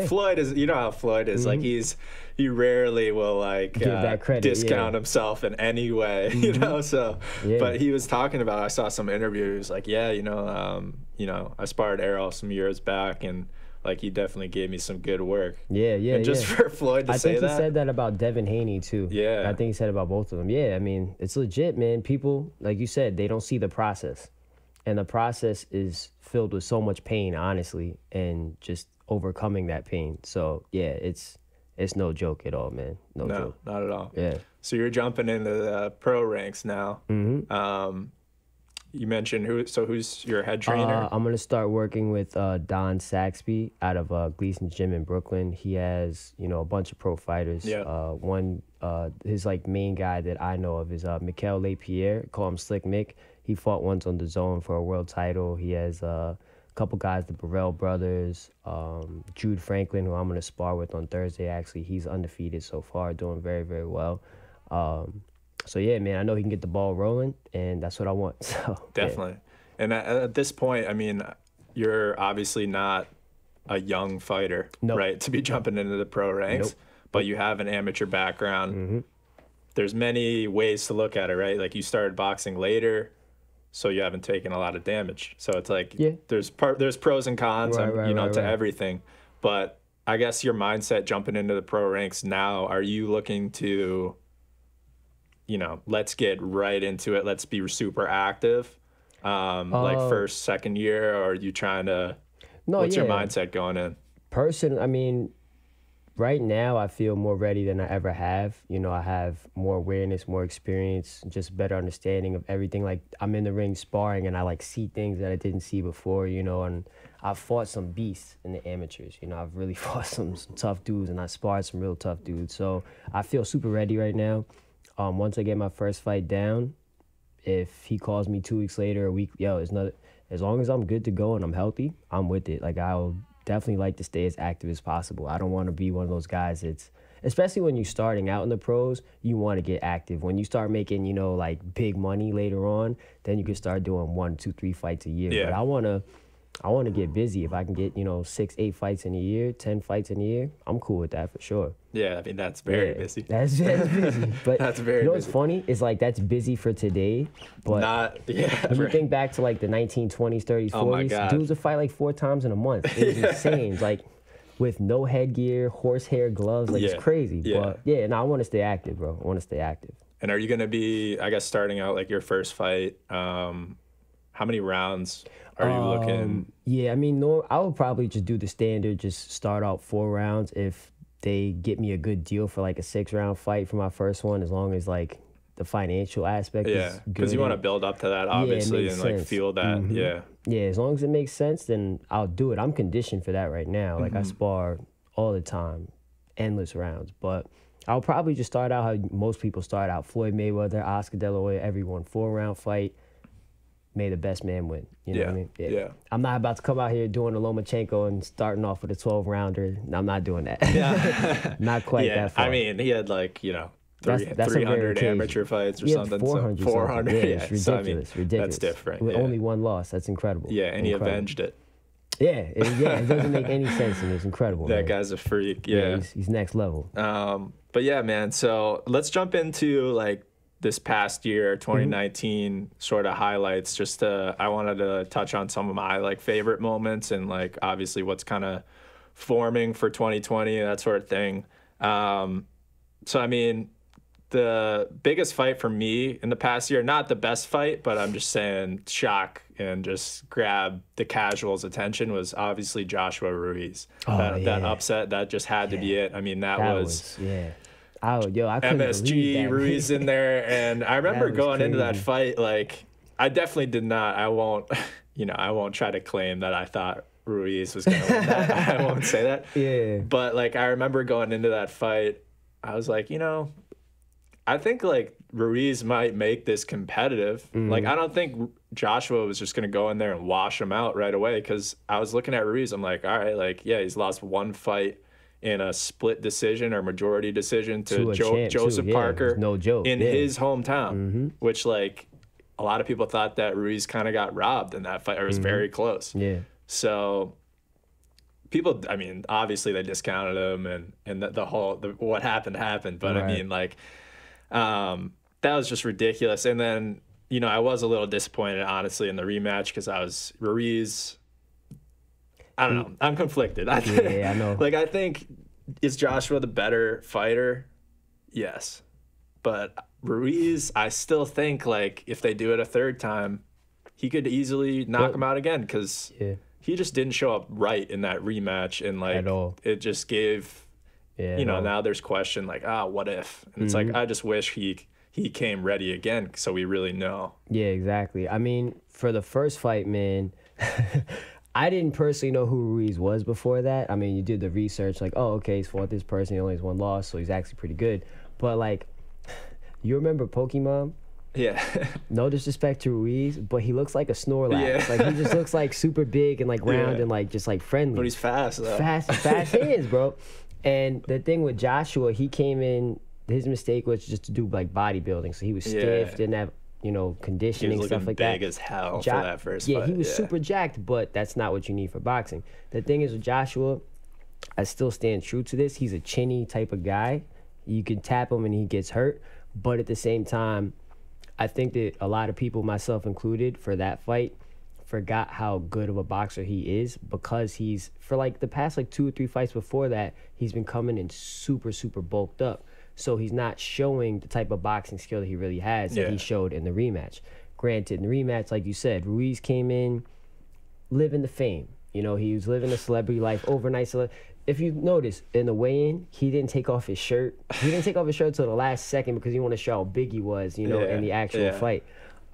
[SPEAKER 2] Floyd is. You know how Floyd is. Like he rarely will like
[SPEAKER 3] give that credit,
[SPEAKER 2] discount himself in any way. You know. So, but he was talking about. I saw some interview. He was like, you know, I sparred Errol some years back, and like he definitely gave me some good work. And just for Floyd to say that. I think
[SPEAKER 3] he said that about Devin Haney too. I think he said about both of them. I mean, it's legit, man. People, like you said, they don't see the process. And the process is filled with so much pain, honestly, and just overcoming that pain. So, yeah, it's no joke at all, man. No joke.
[SPEAKER 2] Not at all.
[SPEAKER 3] Yeah.
[SPEAKER 2] So you're jumping into the pro ranks now. you mentioned who's your head trainer?
[SPEAKER 3] I'm gonna start working with Don Saxby out of Gleason's Gym in Brooklyn. He has, you know, a bunch of pro fighters.
[SPEAKER 2] Yeah.
[SPEAKER 3] His like main guy that I know of is Mikel Lapierre. Call him Slick Mick. He fought once on the Zone for a world title. He has a couple guys, the Burrell brothers, Jude Franklin, who I'm gonna spar with on Thursday. Actually, he's undefeated so far, doing very, very well. So yeah, man, I know he can get the ball rolling, and that's what I want. So
[SPEAKER 2] Definitely.
[SPEAKER 3] Yeah.
[SPEAKER 2] And at this point, I mean, you're obviously not a young fighter, right, to be jumping into the pro ranks, but you have an amateur background. There's many ways to look at it, right? Like, you started boxing later, so you haven't taken a lot of damage. So it's like there's pros and cons, to everything. But I guess your mindset jumping into the pro ranks now, are you looking to, you know, let's get right into it, let's be super active, like first, second year, or are you trying to, what's your mindset going in?
[SPEAKER 3] I mean, right now I feel more ready than I ever have. You know, I have more awareness, more experience, just better understanding of everything. Like, I'm in the ring sparring and I like see things that I didn't see before, you know, and I've fought some beasts in the amateurs. You know, I've really fought some tough dudes, and I sparred some real tough dudes. So I feel super ready right now. Once I get my first fight down, if he calls me 2 weeks later, a week, it's not, as long as I'm good to go and I'm healthy, I'm with it. Like, I'll definitely like to stay as active as possible. I don't want to be one of those guys that's, especially when you're starting out in the pros, you want to get active. When you start making, you know, like big money later on, then you can start doing 1, 2, 3 fights a year. But I want to get busy. If I can get, you know, 6, 8 fights in a year, 10 fights in a year, I'm cool with that for sure.
[SPEAKER 2] Yeah, I mean, that's very busy.
[SPEAKER 3] That's busy. But
[SPEAKER 2] that's very
[SPEAKER 3] you know
[SPEAKER 2] busy.
[SPEAKER 3] What's funny is, like, that's busy for today. But when you think back to like the 1920s, 30s, 40s, dudes would fight like 4 times in a month. It was insane. Like, with no headgear, horsehair gloves, like it's crazy. But I want to stay active, bro. I want to stay active.
[SPEAKER 2] And are you going to be, I guess, starting out like your first fight, how many rounds are you looking?
[SPEAKER 3] Yeah, I mean, I would probably just do the standard, just start out 4 rounds. If they get me a good deal for like a 6-round fight for my first one, as long as like the financial aspect is good.
[SPEAKER 2] Because you want to build up to that, obviously, and like feel that,
[SPEAKER 3] Yeah, as long as it makes sense, then I'll do it. I'm conditioned for that right now. Like, I spar all the time, endless rounds. But I'll probably just start out how most people start out. Floyd Mayweather, Oscar De La Hoya, everyone, 4-round fight. May the best man win. You know what I mean? Yeah. I'm not about to come out here doing a Lomachenko and starting off with a 12-rounder. I'm not doing that. Yeah. Not quite that far.
[SPEAKER 2] I mean, he had like, you know, 300 amateur fights or something.
[SPEAKER 3] 400.
[SPEAKER 2] 400.
[SPEAKER 3] Yeah, it's ridiculous.
[SPEAKER 2] So, I mean,
[SPEAKER 3] ridiculous.
[SPEAKER 2] That's different.
[SPEAKER 3] With only 1 loss. That's incredible.
[SPEAKER 2] Yeah, and he avenged it.
[SPEAKER 3] Yeah, it doesn't make any sense to me. It's incredible.
[SPEAKER 2] That guy's a freak. Yeah.
[SPEAKER 3] He's next level.
[SPEAKER 2] But yeah, man. So let's jump into like this past year, 2019, sort of highlights. Just I wanted to touch on some of my like favorite moments and like obviously what's kind of forming for 2020, that sort of thing. So I mean, the biggest fight for me in the past year, not the best fight, but I'm just saying shock and just grab the casuals' attention, was obviously Joshua Ruiz. That upset, that just had to be it. I mean, that was
[SPEAKER 3] I
[SPEAKER 2] MSG Ruiz in there, and I remember going into that fight, like, I definitely did not. I won't try to claim that I thought Ruiz was going to win that. I won't say that.
[SPEAKER 3] Yeah.
[SPEAKER 2] But like, I remember going into that fight, I was like, you know, I think like Ruiz might make this competitive. Like, I don't think Joshua was just going to go in there and wash him out right away, because I was looking at Ruiz. I'm like, all right, like, yeah, he's lost 1 fight in a split decision or majority decision to Joseph Parker,
[SPEAKER 3] no joke,
[SPEAKER 2] in his hometown, which like a lot of people thought that Ruiz kind of got robbed in that fight, or was very close. Yeah. So people, I mean, obviously they discounted him, and what happened. But I mean, like, that was just ridiculous. And then, you know, I was a little disappointed, honestly, in the rematch, because I was Ruiz. I don't know. I'm conflicted. I
[SPEAKER 3] know.
[SPEAKER 2] Like, I think, is Joshua the better fighter? Yes. But Ruiz, I still think, like, if they do it a 3rd time, he could easily knock him out again, because he just didn't show up right in that rematch. And, like, it just gave, you know, now there's question, like, what if? And it's like, I just wish he he came ready again, so we really know.
[SPEAKER 3] Yeah, exactly. I mean, for the first fight, man, I didn't personally know who Ruiz was before that. I mean, you did the research, like, oh, okay, he's fought this person, he only has one loss, so he's actually pretty good. But, like, you remember Pokemon?
[SPEAKER 2] Yeah.
[SPEAKER 3] No disrespect to Ruiz, but he looks like a Snorlax.
[SPEAKER 2] Yeah.
[SPEAKER 3] Like, he just looks like super big and, like, round and, like, just, like, friendly.
[SPEAKER 2] But he's fast, though.
[SPEAKER 3] Fast hands, bro. And the thing with Joshua, he came in, his mistake was just to do, like, bodybuilding. So he was stiff, didn't have, you know, conditioning, stuff like that.
[SPEAKER 2] He was looking big as hell for that first fight.
[SPEAKER 3] Yeah, he was super jacked, but that's not what you need for boxing. The thing is with Joshua, I still stand true to this. He's a chinny type of guy. You can tap him and he gets hurt. But at the same time, I think that a lot of people, myself included, for that fight, forgot how good of a boxer he is, because he's, for like the past like 2 or 3 fights before that, he's been coming in super, super bulked up. So he's not showing the type of boxing skill that he really has that he showed in the rematch. Granted, in the rematch, like you said, Ruiz came in living the fame. You know, he was living a celebrity life, overnight. If you notice, in the weigh-in, he didn't take off his shirt. He didn't take off his shirt till the last second because he wanted to show how big he was, you know, in the actual fight.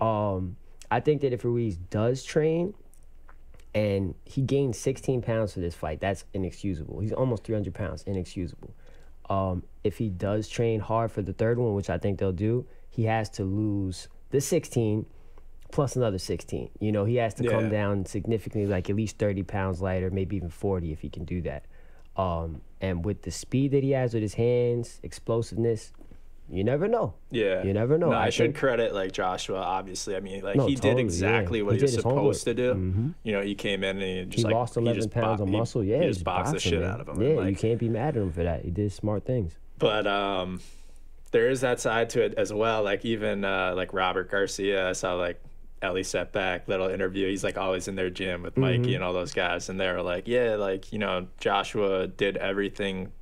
[SPEAKER 3] I think that if Ruiz does train, and he gained 16 pounds for this fight, that's inexcusable. He's almost 300 pounds, inexcusable. If he does train hard for the third one, which I think they'll do, he has to lose the 16 plus another 16. You know, he has to come down significantly, like at least 30 pounds lighter, maybe even 40 if he can do that. And with the speed that he has with his hands, explosiveness, you never know.
[SPEAKER 2] Yeah.
[SPEAKER 3] You never know.
[SPEAKER 2] No, I should credit, like, Joshua, obviously. I mean, like, he did exactly what he was supposed to do. You know, he came in and he just,
[SPEAKER 3] he lost 11 pounds of muscle. Yeah,
[SPEAKER 2] he just boxed the shit out of him.
[SPEAKER 3] Yeah,
[SPEAKER 2] and, like,
[SPEAKER 3] you can't be mad at him for that. He did smart things.
[SPEAKER 2] But there is that side to it as well. Like, even like Robert Garcia, I saw, like, Ellie Setback little interview. He's like always in their gym with Mikey and all those guys, and they're like, yeah, like, you know, Joshua did everything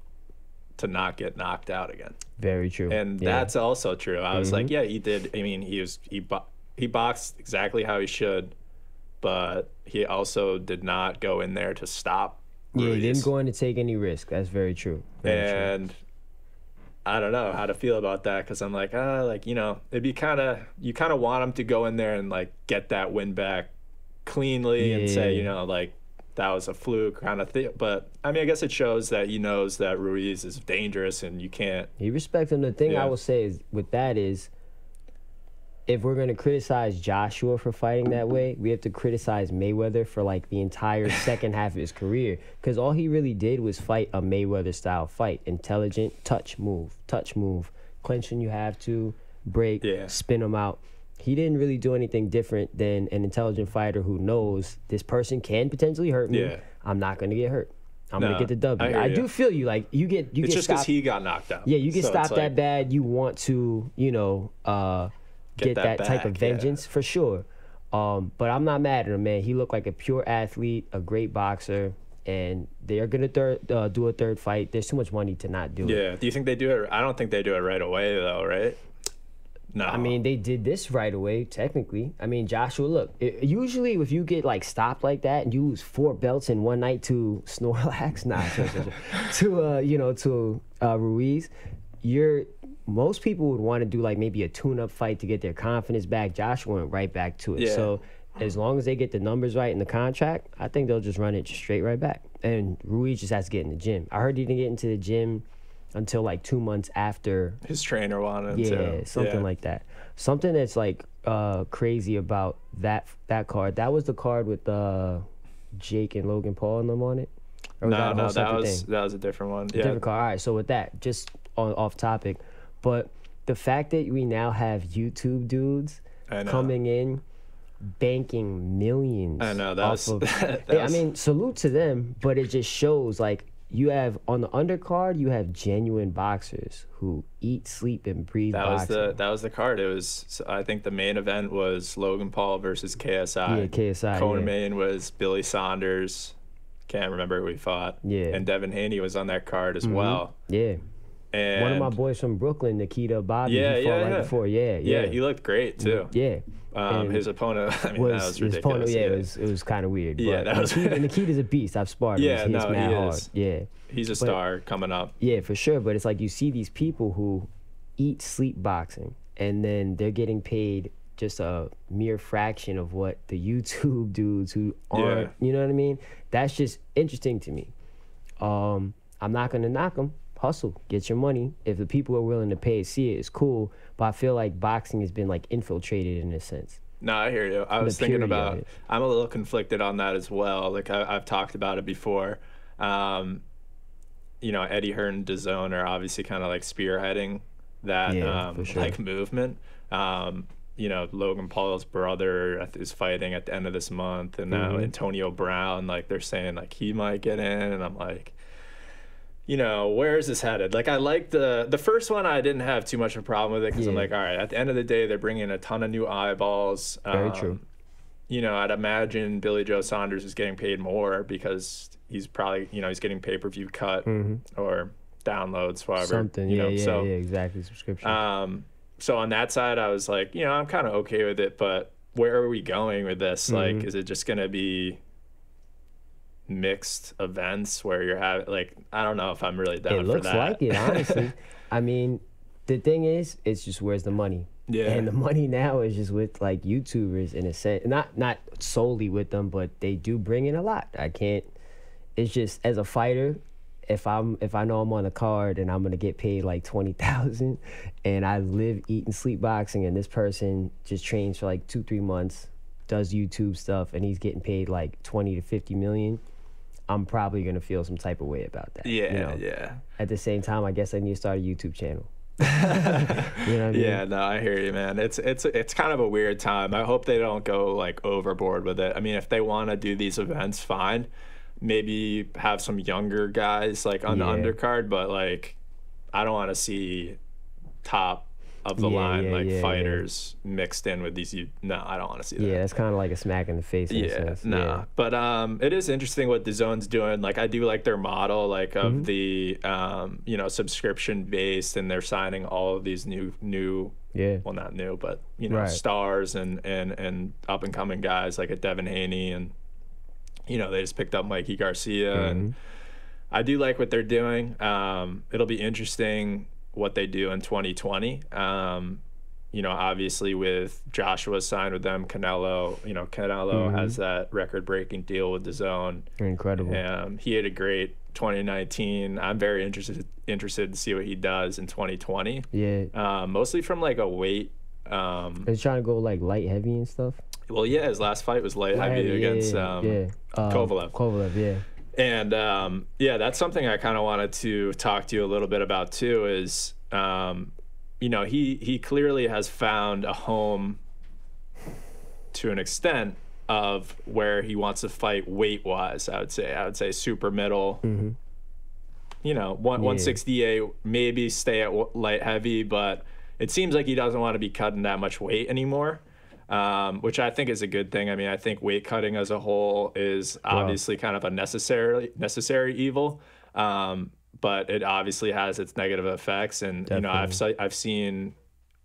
[SPEAKER 2] to not get knocked out again.
[SPEAKER 3] Very true.
[SPEAKER 2] And that's also true. I was like, yeah, he did. I mean, he boxed exactly how he should, but he also did not go in there to stop Ruiz.
[SPEAKER 3] Yeah, he didn't go in to take any risk. That's very true. Very true.
[SPEAKER 2] I don't know how to feel about that, because I'm like, like, you know, it'd be you kind of want him to go in there and, like, get that win back cleanly and say, you know, like, that was a fluke kind of thing. But I mean, I guess it shows that he knows that Ruiz is dangerous and you can't.
[SPEAKER 3] He respects him. The thing I will say is with that is, if we're going to criticize Joshua for fighting that way, we have to criticize Mayweather for, like, the entire second half of his career. Because all he really did was fight a Mayweather-style fight. Intelligent, touch, move, clinch when you have to, break, spin him out. He didn't really do anything different than an intelligent fighter who knows this person can potentially hurt me. Yeah. I'm not going to get hurt. I'm going to get the W. I do feel you. Like, you get
[SPEAKER 2] it's just because he got knocked out.
[SPEAKER 3] Yeah, you get stopped that like, bad. You want to, you know, get that type of vengeance for sure. But I'm not mad at him, man. He looked like a pure athlete, a great boxer, and they're going to do a third fight. There's too much money to not do it.
[SPEAKER 2] Yeah. Do you think they do it? I don't think they do it right away, though, right? No.
[SPEAKER 3] I mean, they did this right away, technically. I mean, Joshua, look, usually if you get, like, stopped like that and you lose 4 belts in one night to Snorlax, to Ruiz, most people would want to do, like, maybe a tune-up fight to get their confidence back. Joshua went right back to it. Yeah. So as long as they get the numbers right in the contract, I think they'll just run it straight right back. And Ruiz just has to get in the gym. I heard he didn't get into the gym until like 2 months after
[SPEAKER 2] his trainer wanted him to.
[SPEAKER 3] Something like that. Something that's like crazy about that card. That was the card with Jake and Logan Paul and them on it.
[SPEAKER 2] Or was that was a different one.
[SPEAKER 3] Different card. All right. So with that, just off topic, but the fact that we now have YouTube dudes coming in, banking millions.
[SPEAKER 2] I know
[SPEAKER 3] I mean, salute to them, but it just shows like. You have, on the undercard, you have genuine boxers who eat, sleep, and breathe boxing.
[SPEAKER 2] That was the card. It was, I think the main event was Logan Paul versus KSI.
[SPEAKER 3] Yeah, KSI,
[SPEAKER 2] Co-main was Billy Saunders. Can't remember who he fought. Yeah. And Devin Haney was on that card as well.
[SPEAKER 3] Yeah. And one of my boys from Brooklyn, Nikita Bobby, he fought right before. Yeah,
[SPEAKER 2] he looked great, too.
[SPEAKER 3] Yeah.
[SPEAKER 2] His opponent, I mean, that was ridiculous.
[SPEAKER 3] His opponent, it was kind of weird.
[SPEAKER 2] Yeah, that was
[SPEAKER 3] Nikita's a beast. I've sparred him.
[SPEAKER 2] Yeah,
[SPEAKER 3] he's mad hard. Yeah.
[SPEAKER 2] He's a star coming up.
[SPEAKER 3] Yeah, for sure. But it's like you see these people who eat, sleep boxing. and then they're getting paid just a mere fraction of what the YouTube dudes who aren't, you know what I mean? That's just interesting to me. I'm not gonna knock them. Hustle, get your money. If the people are willing to pay to see it, it's cool. But I feel like boxing has been like infiltrated in a sense.
[SPEAKER 2] No, I hear you. I was thinking about, I'm a little conflicted on that as well. Like I've talked about it before. You know, Eddie Hearn and DAZN are obviously kind of like spearheading that like movement. You know, Logan Paul's brother is fighting at the end of this month, and now Antonio Brown, like they're saying like he might get in, and I'm like, you know, where is this headed? Like, I like the first one. I didn't have too much of a problem with it because I'm like, all right, at the end of the day, they're bringing a ton of new eyeballs.
[SPEAKER 3] Very true.
[SPEAKER 2] You know, I'd imagine Billy Joe Saunders is getting paid more because he's probably, you know, he's getting pay-per-view cut or downloads, whatever. Something,
[SPEAKER 3] yeah, exactly, subscription.
[SPEAKER 2] So on that side, I was like, you know, I'm kind of okay with it, but where are we going with this? Like, is it just going to be mixed events where you're having, like, I don't know if I'm really down for that.
[SPEAKER 3] It looks like it, honestly. I mean, the thing is, it's just where's the money? Yeah. And the money now is just with like YouTubers in a sense. Not solely with them, but they do bring in a lot. I can't, it's just as a fighter, if I know I'm on a card and I'm gonna get paid like $20,000 and I live, eat and sleep boxing, and this person just trains for like 2-3 months, does YouTube stuff, and he's getting paid like 20 to 50 million, I'm probably gonna feel some type of way about that.
[SPEAKER 2] Yeah,
[SPEAKER 3] you know?
[SPEAKER 2] yeah.
[SPEAKER 3] At the same time, I guess I need to start a YouTube channel. You know what I mean?
[SPEAKER 2] Yeah, no, I hear you, man. It's kind of a weird time. I hope they don't go like overboard with it. I mean, if they want to do these events, fine. Maybe have some younger guys like on the undercard, but like I don't want to see top of the line fighters mixed in with these. No, I don't want to see that.
[SPEAKER 3] Yeah, it's kind of like a smack in the face. In a sense.
[SPEAKER 2] No. But it is interesting what DAZN's doing. Like I do like their model, like of the you know, subscription based, and they're signing all of these new well, not new, but you know, stars and up and coming guys like a Devin Haney, and you know, they just picked up Mikey Garcia, and I do like what they're doing. It'll be interesting what they do in 2020. You know, obviously with Joshua signed with them, Canelo, you know, Canelo has that record-breaking deal with DAZN.
[SPEAKER 3] Incredible.
[SPEAKER 2] He had a great 2019. I'm very interested to see what he does in 2020.
[SPEAKER 3] Yeah.
[SPEAKER 2] Mostly from like a weight.
[SPEAKER 3] He's trying to go like light heavy and stuff.
[SPEAKER 2] Well, yeah, his last fight was light heavy against Kovalev.
[SPEAKER 3] Kovalev, yeah.
[SPEAKER 2] And yeah, that's something I kind of wanted to talk to you a little bit about too. Is you know, he clearly has found a home to an extent of where he wants to fight weight wise. I would say super middle. You know, 168, maybe stay at light heavy, but it seems like he doesn't want to be cutting that much weight anymore. Which I think is a good thing. I mean, I think weight cutting as a whole is obviously kind of a necessary evil, but it obviously has its negative effects. And you know, I've seen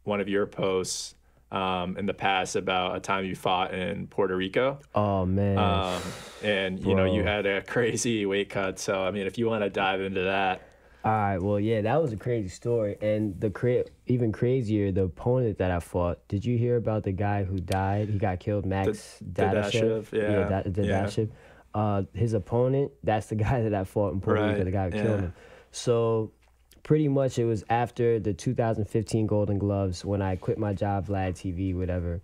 [SPEAKER 2] one of your posts in the past about a time you fought in Puerto Rico.
[SPEAKER 3] Oh man!
[SPEAKER 2] And you know, you had a crazy weight cut. So I mean, if you want to dive into that.
[SPEAKER 3] All right, well, yeah, that was a crazy story. And even crazier, the opponent that I fought, did you hear about the guy who died? He got killed, Max Dadashev. Dadashev. His opponent, that's the guy that I fought in Puerto Rico, the guy who killed him. So pretty much it was after the 2015 Golden Gloves when I quit my job, Vlad TV, whatever.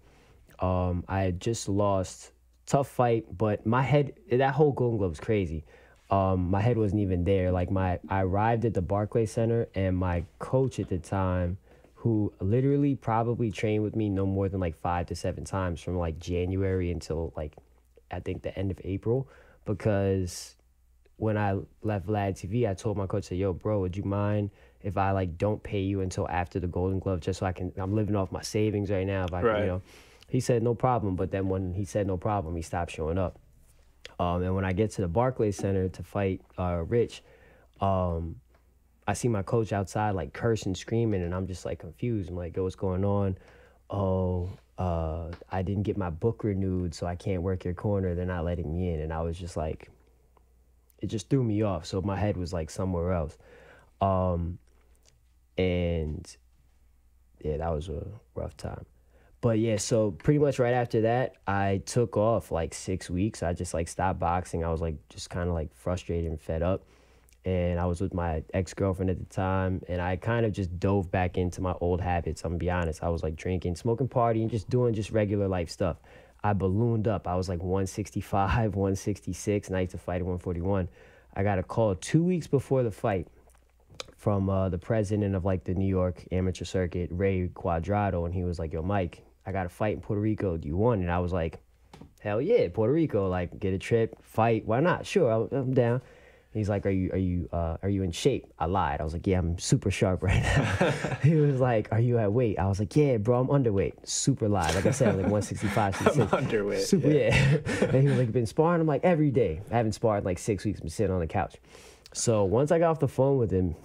[SPEAKER 3] I had just lost. Tough fight, but my head, that whole Golden Glove was crazy. My head wasn't even there. Like I arrived at the Barclays Center, and my coach at the time, who literally probably trained with me no more than like 5 to 7 times from like January until like I think the end of April, because when I left Vlad TV, I told my coach, "Yo, bro, would you mind if I like don't pay you until after the Golden Glove, just so I'm living off my savings right now, if I can, you know." He said no problem, but then when he said no problem, he stopped showing up. And when I get to the Barclays Center to fight Rich, I see my coach outside like cursing, screaming, and I'm just like confused. I'm like, "Yo, what's going on?" "Oh, I didn't get my book renewed, so I can't work your corner. They're not letting me in." And I was just like, it just threw me off. So my head was like somewhere else. And yeah, that was a rough time. But yeah, so pretty much right after that, I took off like 6 weeks. I just like stopped boxing. I was like just kind of like frustrated and fed up. And I was with my ex-girlfriend at the time, and I kind of just dove back into my old habits. I'm gonna be honest. I was like drinking, smoking, partying, just doing just regular life stuff. I ballooned up. I was like 165, 166, and I used to fight at 141. I got a call 2 weeks before the fight from the president of like the New York amateur circuit, Ray Quadrado, and he was like, yo, Mike, I got a fight in Puerto Rico. Do you want it? And I was like, hell yeah, Puerto Rico. Like, get a trip, fight. Why not? Sure, I'm down. He's like, are you in shape? I lied. I was like, yeah, I'm super sharp right now. He was like, are you at weight? I was like, yeah, bro, I'm underweight. Super lied. Like I said, I'm like 165, 66.
[SPEAKER 2] I'm underweight.
[SPEAKER 3] Super, yeah. And he was like, been sparring? I'm like, every day. I haven't sparred in like 6 weeks. Been sitting on the couch. So once I got off the phone with him,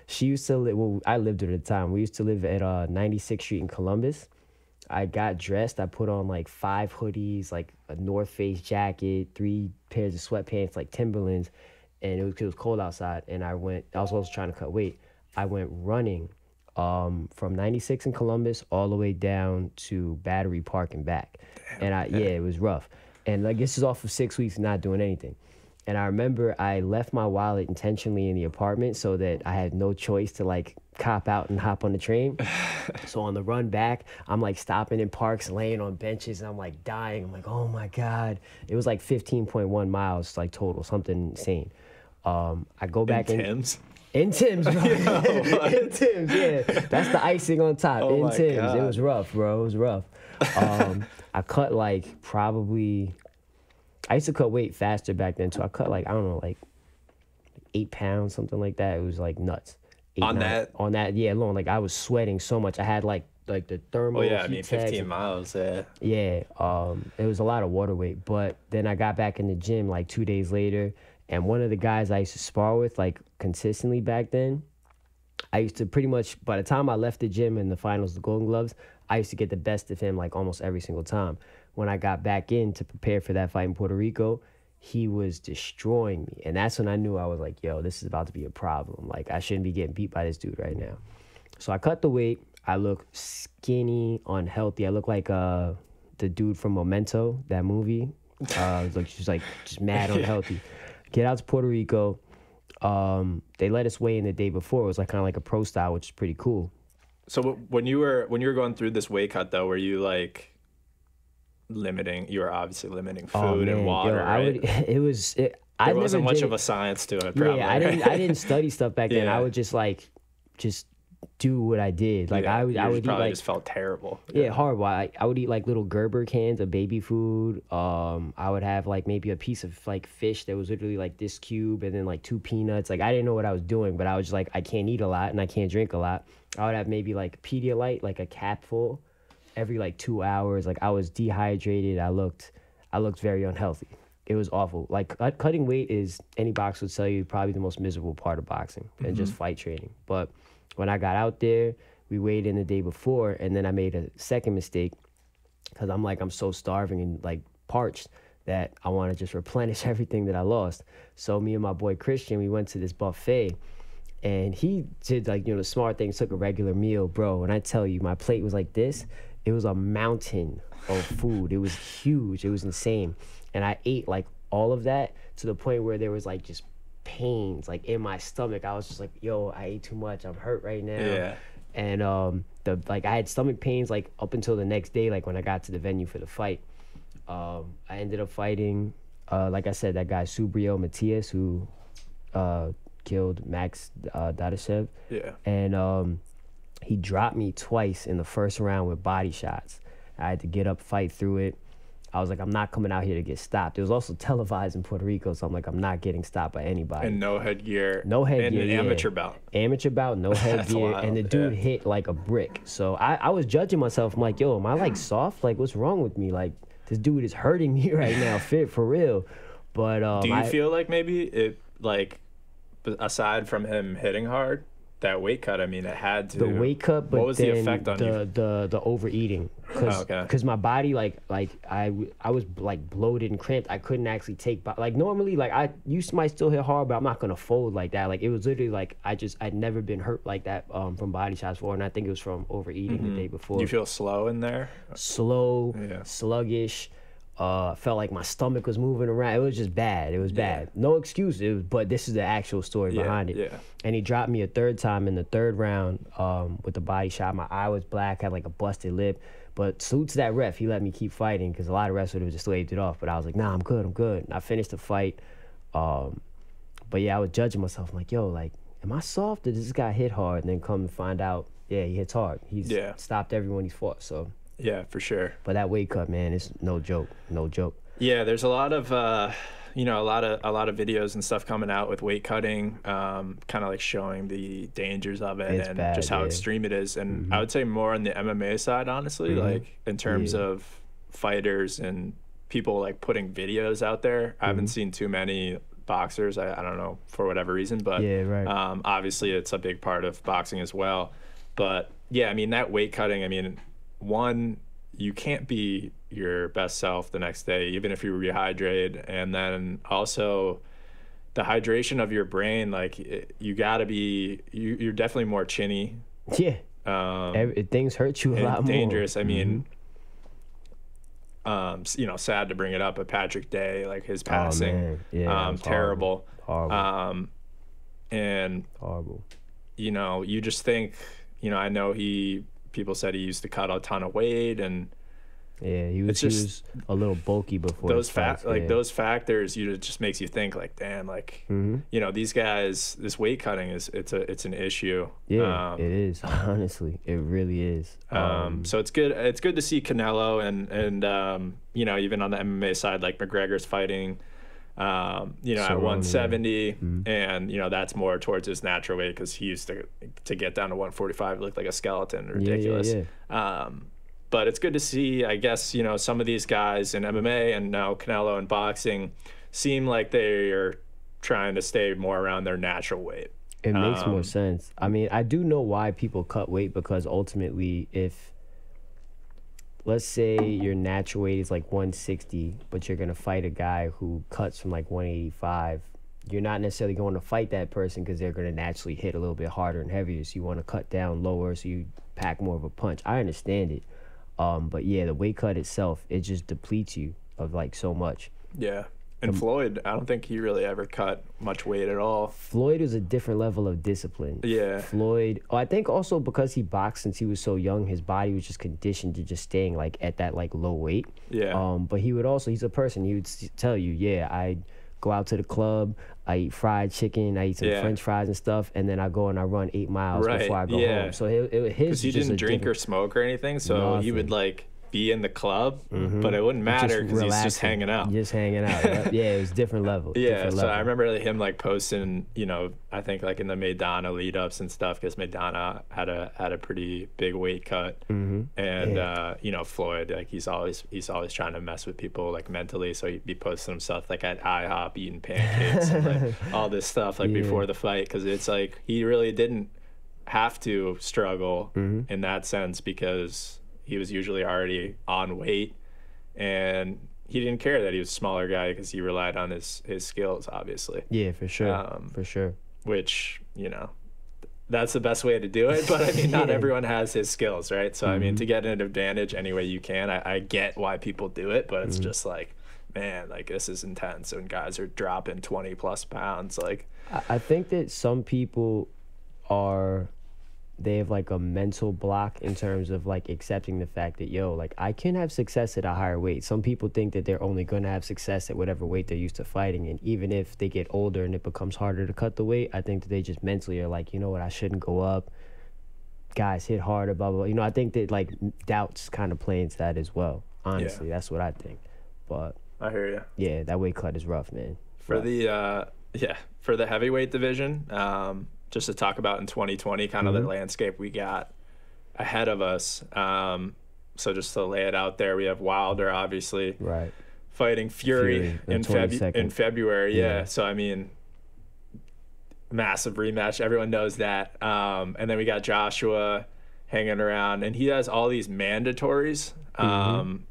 [SPEAKER 3] she used to live, well, I lived with her at the time. We used to live at 96th Street in Columbus. I got dressed. I put on like 5 hoodies, like a North Face jacket, 3 pairs of sweatpants, like Timberlands. And it was cold outside, and I was also trying to cut weight. I went running from 96 in Columbus all the way down to Battery Park and back. Damn, and yeah, it was rough. And like this is off of 6 weeks of not doing anything. And I remember I left my wallet intentionally in the apartment so that I had no choice to like cop out and hop on the train. So on the run back, I'm like stopping in parks, laying on benches, and I'm like dying. I'm like, oh my God. It was like 15.1 miles like total, something insane. I go back in Tim's, bro. In Tim's, yeah. That's the icing on top. In Tim's. God. It was rough, bro. It was rough. I cut like probably, I used to cut weight faster back then too. I cut like, I don't know, like 8 pounds, something like that. It was like nuts. On that, yeah, alone. Like I was sweating so much. I had like the thermal.
[SPEAKER 2] Oh yeah, I mean 15 miles. Yeah.
[SPEAKER 3] Yeah. It was a lot of water weight. But then I got back in the gym like 2 days later. And one of the guys I used to spar with, like, consistently back then, I used to pretty much, by the time I left the gym in the finals of the Golden Gloves, I used to get the best of him, like, almost every single time. When I got back in to prepare for that fight in Puerto Rico, he was destroying me. And that's when I knew I was like, yo, this is about to be a problem. Like, I shouldn't be getting beat by this dude right now. So I cut the weight. I look skinny, unhealthy. I look like the dude from Memento, that movie. Just mad unhealthy. Get out to Puerto Rico. They let us weigh in the day before. It was like kind of like a pro style, which is pretty cool.
[SPEAKER 2] So when you were going through this weight cut though, were you like limiting? You were obviously limiting food and water, right? There wasn't much of a science to it. Probably,
[SPEAKER 3] yeah, I didn't study stuff back then. I would just do what I did. Like I would eat like,
[SPEAKER 2] just felt terrible.
[SPEAKER 3] Yeah, horrible. I would eat like little Gerber cans of baby food. I would have like maybe a piece of like fish that was literally like this cube, and then like 2 peanuts. Like I didn't know what I was doing, but I was just like, I can't eat a lot and I can't drink a lot. I would have maybe like Pedialyte, like a cap full every like 2 hours. Like I was dehydrated. I looked very unhealthy. It was awful. Like cutting weight is, any boxer would tell you, probably the most miserable part of boxing and just fight training. But when I got out there, we weighed in the day before, and then I made a second mistake because I'm so starving and like parched that I want to just replenish everything that I lost. So me and my boy Christian, we went to this buffet, and he did like, the smart thing, took a regular meal, bro. And I tell you, my plate was like this. It was a mountain of food. It was huge. It was insane. And I ate like all of that to the point where there was like just pains like in my stomach. I was just like, yo, I ate too much. I'm hurt right now. Yeah. And I had stomach pains like up until the next day, like when I got to the venue for the fight. I ended up fighting, like I said, that guy Subrio Matias, who killed Max Dadashev. Yeah. And he dropped me twice in the first round with body shots. I had to get up, fight through it. I was like, I'm not coming out here to get stopped. It was also televised in Puerto Rico, so I'm like, I'm not getting stopped by anybody.
[SPEAKER 2] And no headgear.
[SPEAKER 3] No headgear.
[SPEAKER 2] And an amateur bout.
[SPEAKER 3] Amateur bout, no headgear. And the dude hit like a brick. So I was judging myself. I'm like, yo, am I like soft? Like, what's wrong with me? Like, this dude is hurting me right now, for real. But
[SPEAKER 2] do you feel like maybe it, like, aside from him hitting hard, that weight cut, I mean, it had to.
[SPEAKER 3] The weight cut, but
[SPEAKER 2] what was the effect on you?
[SPEAKER 3] The overeating. because my body like I was like bloated and cramped. I couldn't actually take like normally like you might still hit hard, but I'm not gonna fold like that. Like it was literally like I'd never been hurt like that from body shots before, and I think it was from overeating the day before.
[SPEAKER 2] You feel slow in there?
[SPEAKER 3] Slow, sluggish. Felt like my stomach was moving around. It was just bad. It was bad. No excuse. But this is the actual story behind it.
[SPEAKER 2] Yeah.
[SPEAKER 3] And he dropped me a third time in the third round with the body shot. My eye was black, had like a busted lip. But salute to that ref. He let me keep fighting because a lot of refs would have just slaved it off. But I was like, nah, I'm good. And I finished the fight. But yeah, I was judging myself. I'm like, yo, like, am I soft or does this guy hit hard? And then come to find out, yeah, he hits hard. He's stopped everyone he's fought. So.
[SPEAKER 2] Yeah, for sure.
[SPEAKER 3] But that weight cut, man, it's no joke. No joke.
[SPEAKER 2] Yeah, there's a lot of a lot of videos and stuff coming out with weight cutting, kind of like showing the dangers of it
[SPEAKER 3] It's
[SPEAKER 2] and
[SPEAKER 3] bad,
[SPEAKER 2] just how extreme it is. And I would say more on the MMA side, honestly, like in terms of fighters and people like putting videos out there. I haven't seen too many boxers. I don't know, for whatever reason, but obviously it's a big part of boxing as well. But yeah, I mean, that weight cutting, I mean, one, you can't be your best self the next day, even if you rehydrate. And then also the hydration of your brain, like you gotta be, you're definitely more chinny.
[SPEAKER 3] Yeah. Things hurt you a lot more.
[SPEAKER 2] Dangerous. I mean, you know, sad to bring it up, but Patrick Day, like his passing, terrible.
[SPEAKER 3] Horrible.
[SPEAKER 2] And
[SPEAKER 3] horrible.
[SPEAKER 2] You know, you just think, you know, I know people said he used to cut a ton of weight, and
[SPEAKER 3] he was a little bulky before.
[SPEAKER 2] Those those factors, it just makes you think like, damn, like you know, these guys, this weight cutting it's an issue.
[SPEAKER 3] Yeah, it is. Honestly, it really is.
[SPEAKER 2] So it's good to see Canelo and you know, even on the MMA side, like McGregor's fighting. You know, at 170, and you know that's more towards his natural weight because he used to get down to 145, look like a skeleton, ridiculous. But it's good to see, I guess, you know, some of these guys in MMA and now Canelo in boxing seem like they are trying to stay more around their natural weight.
[SPEAKER 3] It makes more sense. I mean, I do know why people cut weight, because ultimately, if let's say your natural weight is like 160, but you're going to fight a guy who cuts from like 185, you're not necessarily going to fight that person because they're going to naturally hit a little bit harder and heavier. So you want to cut down lower so you pack more of a punch. I understand it. But yeah, the weight cut itself, it just depletes you of like so much.
[SPEAKER 2] Yeah. And Floyd, I don't think he really ever cut much weight at all.
[SPEAKER 3] Floyd was a different level of discipline.
[SPEAKER 2] Yeah.
[SPEAKER 3] Floyd, I think also because he boxed since he was so young, his body was just conditioned to just staying like at that like low weight.
[SPEAKER 2] Yeah.
[SPEAKER 3] But he would also, he's a person, he would tell you, yeah, I go out to the club, I eat fried chicken, I eat some French fries and stuff, and then I go and I run 8 miles before I go home. So his,
[SPEAKER 2] because he didn't drink or smoke or anything, so he would like be in the club, but it wouldn't matter because he's just hanging out.
[SPEAKER 3] Just hanging out. Yeah, it was different level.
[SPEAKER 2] So I remember him like posting, you know, I think like in the Maidana lead ups and stuff, because Maidana had a pretty big weight cut, and you know, Floyd, like he's always trying to mess with people like mentally, so he'd be posting himself like at IHOP eating pancakes and like all this stuff like before the fight, because it's like he really didn't have to struggle in that sense because he was usually already on weight, and he didn't care that he was a smaller guy because he relied on his skills, obviously.
[SPEAKER 3] Yeah, for sure. For sure.
[SPEAKER 2] Which, you know, that's the best way to do it. But I mean, not everyone has his skills, right? So, I mean, to get an advantage any way you can, I get why people do it, but it's just like, man, like this is intense. And guys are dropping 20 plus pounds. Like,
[SPEAKER 3] I think that some people they have like a mental block in terms of like accepting the fact that, yo, like I can have success at a higher weight. Some people think that they're only going to have success at whatever weight they're used to fighting. And even if they get older and it becomes harder to cut the weight, I think that they just mentally are like, you know what, I shouldn't go up. Guys hit harder, blah, blah, blah. You know, I think that like doubts kind of play into that as well. Honestly, that's what I think. But
[SPEAKER 2] I hear you.
[SPEAKER 3] Yeah, that weight cut is rough, man.
[SPEAKER 2] For the heavyweight division, just to talk about in 2020, kind of the landscape we got ahead of us. So just to lay it out there, we have Wilder, obviously, fighting Fury in February. Yeah. So, I mean, massive rematch. Everyone knows that. And then we got Joshua hanging around, and he has all these mandatories,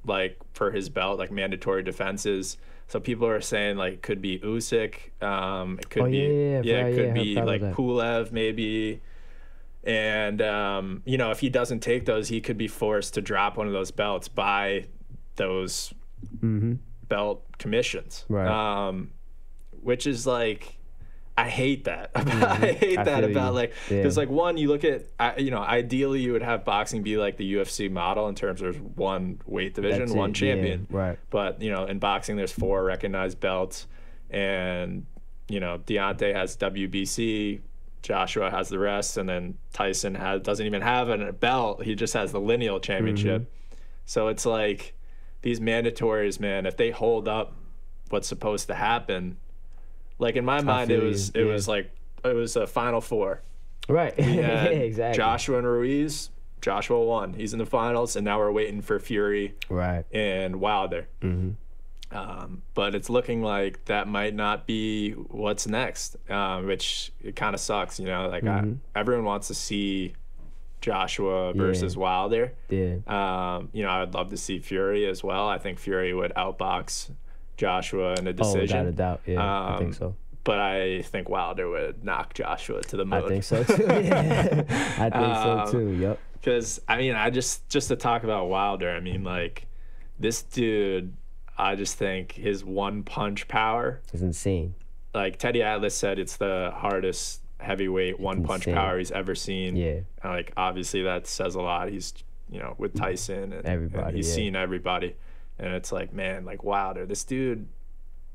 [SPEAKER 2] like for his belt, like mandatory defenses. So people are saying like it could be Usyk, it could it could be like Pulev maybe. And you know, if he doesn't take those, he could be forced to drop one of those belts by those belt commissions.
[SPEAKER 3] Right.
[SPEAKER 2] Which is like, I hate that. I hate that about like, because like one, you look at, you know, ideally you would have boxing be like the UFC model in terms of one weight division, one champion.
[SPEAKER 3] Yeah, right.
[SPEAKER 2] But, you know, in boxing there's 4 recognized belts, and, you know, Deontay has WBC, Joshua has the rest, and then Tyson doesn't even have a belt. He just has the lineal championship. So it's like these mandatories, man, if they hold up what's supposed to happen, like in my mind, it was a Final Four.
[SPEAKER 3] Right.
[SPEAKER 2] Yeah,
[SPEAKER 3] exactly.
[SPEAKER 2] Joshua and Ruiz. Joshua won. He's in the finals, and now we're waiting for Fury and Wilder. But it's looking like that might not be what's next, which it kind of sucks, you know. Like everyone wants to see Joshua versus Wilder. Yeah. You know, I'd love to see Fury as well. I think Fury would outbox Joshua in a decision.
[SPEAKER 3] Oh, without a doubt. Yeah, I think so.
[SPEAKER 2] But I think Wilder would knock Joshua to the moon.
[SPEAKER 3] I think so too. Yeah. I think so too. Yep.
[SPEAKER 2] Because I mean, just to talk about Wilder, I mean, like this dude, I just think his one punch power
[SPEAKER 3] is insane.
[SPEAKER 2] Like Teddy Atlas said, it's the hardest heavyweight one punch power he's ever seen. Yeah. And like obviously that says a lot. He's, you know, with Tyson and everybody. And he's seen everybody. And it's like, man, like Wilder, this dude,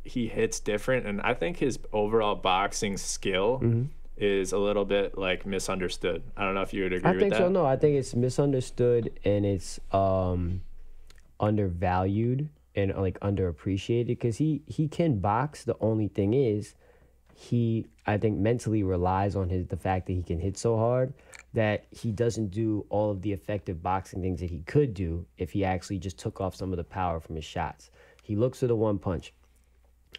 [SPEAKER 2] he hits different. And I think his overall boxing skill is a little bit like misunderstood. I don't know if you would agree with that.
[SPEAKER 3] I think so. No, I think it's misunderstood, and it's undervalued and like underappreciated, because he can box. The only thing is he, I think, mentally relies on the fact that he can hit so hard that he doesn't do all of the effective boxing things that he could do if he actually just took off some of the power from his shots. He looks for the one punch.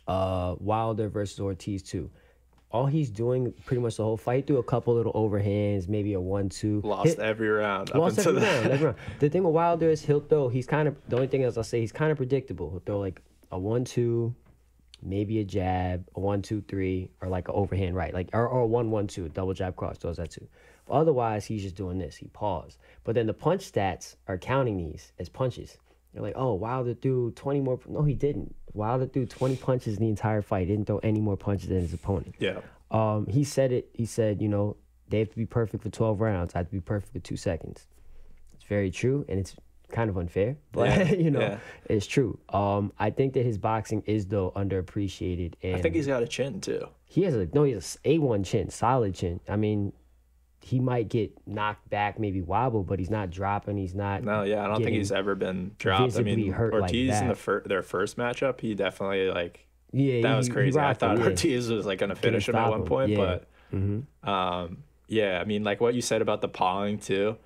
[SPEAKER 3] Wilder versus Ortiz too. All he's doing pretty much the whole fight, through a couple little overhands, maybe a 1-2.
[SPEAKER 2] Lost every round.
[SPEAKER 3] Lost every round. The thing with Wilder is he'll throw, the only thing is I'll say he's kind of predictable. He'll throw like a 1-2, maybe a jab, a 1-2-3, or like an overhand right, like or a 1-1-2, double jab cross, throws that too. But otherwise, he's just doing this. He paused. But then the punch stats are counting these as punches. You're like, oh, Wilder threw 20 more. No, he didn't. Wilder threw 20 punches in the entire fight. He didn't throw any more punches than his opponent.
[SPEAKER 2] Yeah.
[SPEAKER 3] He said it. He said, you know, they have to be perfect for 12 rounds. I have to be perfect for 2 seconds. It's very true, and it's kind of unfair, but you know, it's true. I think that his boxing is though underappreciated, and
[SPEAKER 2] I think he's got a chin too.
[SPEAKER 3] He has a A1 chin, solid chin. I mean, he might get knocked back, maybe wobble, but he's not dropping. He's not.
[SPEAKER 2] No, yeah, I don't think he's ever been dropped. I mean, Ortiz in their first matchup, he definitely that was crazy. I thought Ortiz was like gonna finish him at one point, but I mean, like what you said about the pawing too.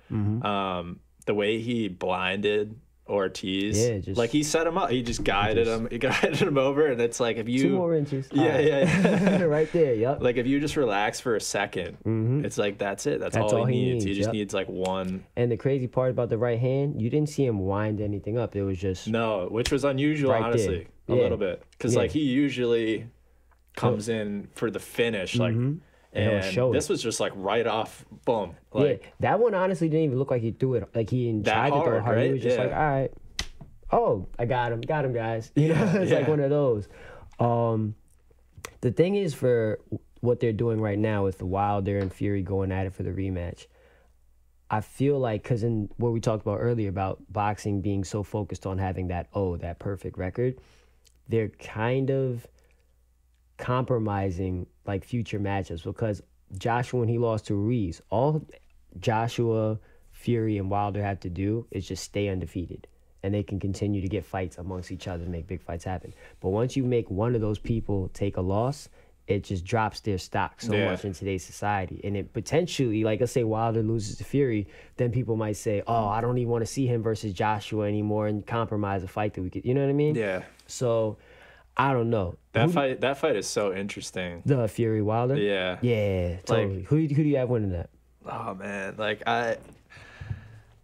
[SPEAKER 2] The way he blinded Ortiz, like he set him up, he just guided him. He guided him over, and it's like if you
[SPEAKER 3] 2 more inches, right there, yep.
[SPEAKER 2] Like if you just relax for a second, it's like that's it. That's all he needs. He just needs like one.
[SPEAKER 3] And the crazy part about the right hand, you didn't see him wind anything up. It was just
[SPEAKER 2] which was unusual, honestly, a little bit, because like he usually comes in for the finish, like. And this was just like right off, boom. Like,
[SPEAKER 3] that one honestly didn't even look like he threw it. Like he tried to throw it hard. Right? He was just like, all right, oh, I got him, guys. You know, it's like one of those. The thing is, for what they're doing right now with the Wilder and Fury going at it for the rematch, I feel like, because in what we talked about earlier about boxing being so focused on having that perfect record, they're kind of compromising like future matchups, because Joshua, when he lost to Ruiz, all Joshua, Fury, and Wilder have to do is just stay undefeated, and they can continue to get fights amongst each other and make big fights happen. But once you make one of those people take a loss, it just drops their stock so much in today's society. And it potentially, like let's say Wilder loses to Fury, then people might say, oh, I don't even want to see him versus Joshua anymore, and compromise a fight that we could, you know what I mean?
[SPEAKER 2] Yeah.
[SPEAKER 3] So I don't know.
[SPEAKER 2] That fight is so interesting.
[SPEAKER 3] The Fury Wilder?
[SPEAKER 2] Yeah.
[SPEAKER 3] Yeah, totally. Like, who do you have winning that?
[SPEAKER 2] Oh man, like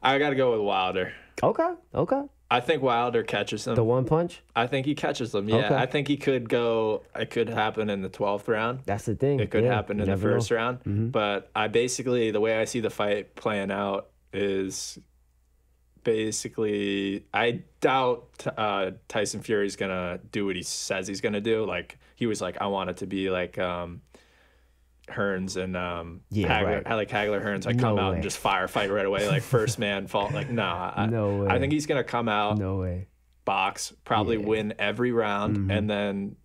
[SPEAKER 2] I got to go with Wilder.
[SPEAKER 3] Okay.
[SPEAKER 2] I think Wilder catches him.
[SPEAKER 3] The one punch?
[SPEAKER 2] I think he catches them. Yeah,
[SPEAKER 3] Okay.
[SPEAKER 2] I think he could go. It could happen in the 12th round.
[SPEAKER 3] That's the thing.
[SPEAKER 2] It could happen in the first round.
[SPEAKER 3] Mm-hmm.
[SPEAKER 2] But I basically, the way I see the fight playing out is basically, I doubt Tyson Fury's gonna do what he says he's gonna do. Like, he was like, I want it to be like Hearns and Hagler.
[SPEAKER 3] right.
[SPEAKER 2] I like Hagler Hearns. I
[SPEAKER 3] No
[SPEAKER 2] come out
[SPEAKER 3] way.
[SPEAKER 2] and just fight right away, like first man fault. Like, nah.
[SPEAKER 3] No way.
[SPEAKER 2] I think he's gonna come out,
[SPEAKER 3] No way.
[SPEAKER 2] box, probably win every round,
[SPEAKER 3] Mm-hmm.
[SPEAKER 2] and then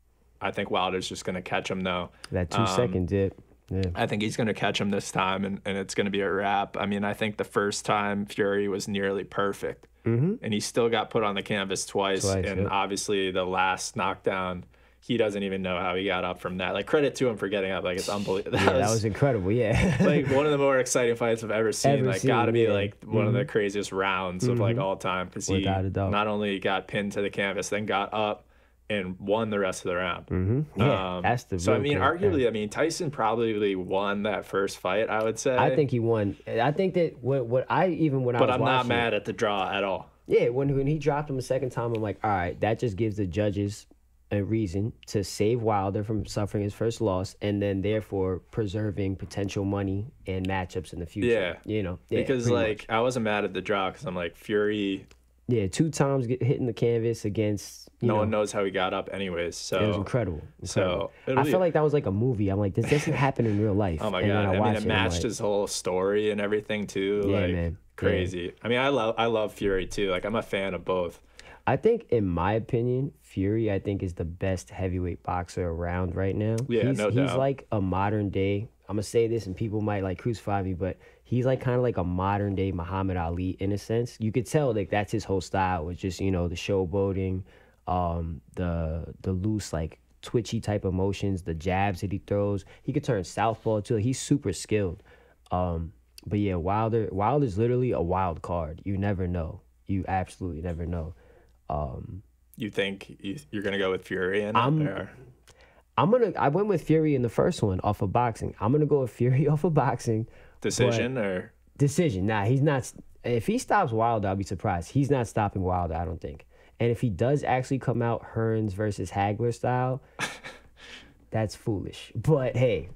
[SPEAKER 2] I think Wilder's just gonna catch him though.
[SPEAKER 3] That 2-second dip. Yeah.
[SPEAKER 2] I think he's gonna catch him this time, and it's gonna be a wrap. I mean, I think the first time Fury was nearly perfect, and he still got put on the canvas twice and
[SPEAKER 3] yeah.
[SPEAKER 2] obviously the last knockdown, he doesn't even know how he got up from that. Like, credit to him for getting up. Like, it's unbelievable.
[SPEAKER 3] That was incredible. Yeah.
[SPEAKER 2] like one of the more exciting fights I've ever seen. Gotta be
[SPEAKER 3] yeah.
[SPEAKER 2] like one of the craziest rounds of like all time, because he
[SPEAKER 3] Without a doubt.
[SPEAKER 2] not only got pinned to the canvas, then got up and won the rest of the round.
[SPEAKER 3] Yeah, that's the
[SPEAKER 2] So I
[SPEAKER 3] real
[SPEAKER 2] mean,
[SPEAKER 3] kick,
[SPEAKER 2] arguably, I mean, Tyson probably won that first fight, I would say.
[SPEAKER 3] I think he won. I think that when I
[SPEAKER 2] but
[SPEAKER 3] was
[SPEAKER 2] I'm not
[SPEAKER 3] watching
[SPEAKER 2] mad at the draw at all.
[SPEAKER 3] Yeah, when he dropped him a second time, I'm like, all right, that just gives the judges a reason to save Wilder from suffering his first loss, and then therefore preserving potential money and matchups in the future.
[SPEAKER 2] Yeah.
[SPEAKER 3] Yeah,
[SPEAKER 2] Because
[SPEAKER 3] pretty
[SPEAKER 2] like
[SPEAKER 3] much.
[SPEAKER 2] I wasn't mad at the draw, because I'm like, Fury,
[SPEAKER 3] Yeah, 2 times hitting the canvas against
[SPEAKER 2] no one knows how he got up anyways. So
[SPEAKER 3] It was incredible.
[SPEAKER 2] So
[SPEAKER 3] I feel like that was like a movie. I'm like, this doesn't happen in real life.
[SPEAKER 2] oh my
[SPEAKER 3] And then
[SPEAKER 2] god! I mean,
[SPEAKER 3] watch
[SPEAKER 2] it
[SPEAKER 3] I'm
[SPEAKER 2] matched
[SPEAKER 3] like,
[SPEAKER 2] his whole story and everything too.
[SPEAKER 3] Yeah,
[SPEAKER 2] like,
[SPEAKER 3] man.
[SPEAKER 2] crazy. I mean, I love Fury too. Like, I'm a fan of both.
[SPEAKER 3] I think, in my opinion, Fury, I think, is the best heavyweight boxer around right now.
[SPEAKER 2] Yeah, no
[SPEAKER 3] He's
[SPEAKER 2] doubt.
[SPEAKER 3] like a modern day, I'm going to say this and people might like crucify me, but he's like kind of like a modern day Muhammad Ali in a sense. You could tell like that's his whole style, was just, the showboating, the loose, like twitchy type of motions, the jabs that he throws. He could turn southpaw too. He's super skilled. But yeah, Wilder's literally a wild card. You never know. You absolutely never know.
[SPEAKER 2] You think you're gonna go with Fury in it?
[SPEAKER 3] I went with Fury in the first one off of boxing. I'm gonna go with Fury off of boxing.
[SPEAKER 2] Decision or
[SPEAKER 3] Decision. Nah, he's not. If he stops Wilder, I'll be surprised. He's not stopping Wilder, I don't think. And if he does actually come out Hearns versus Hagler style, that's foolish. But hey,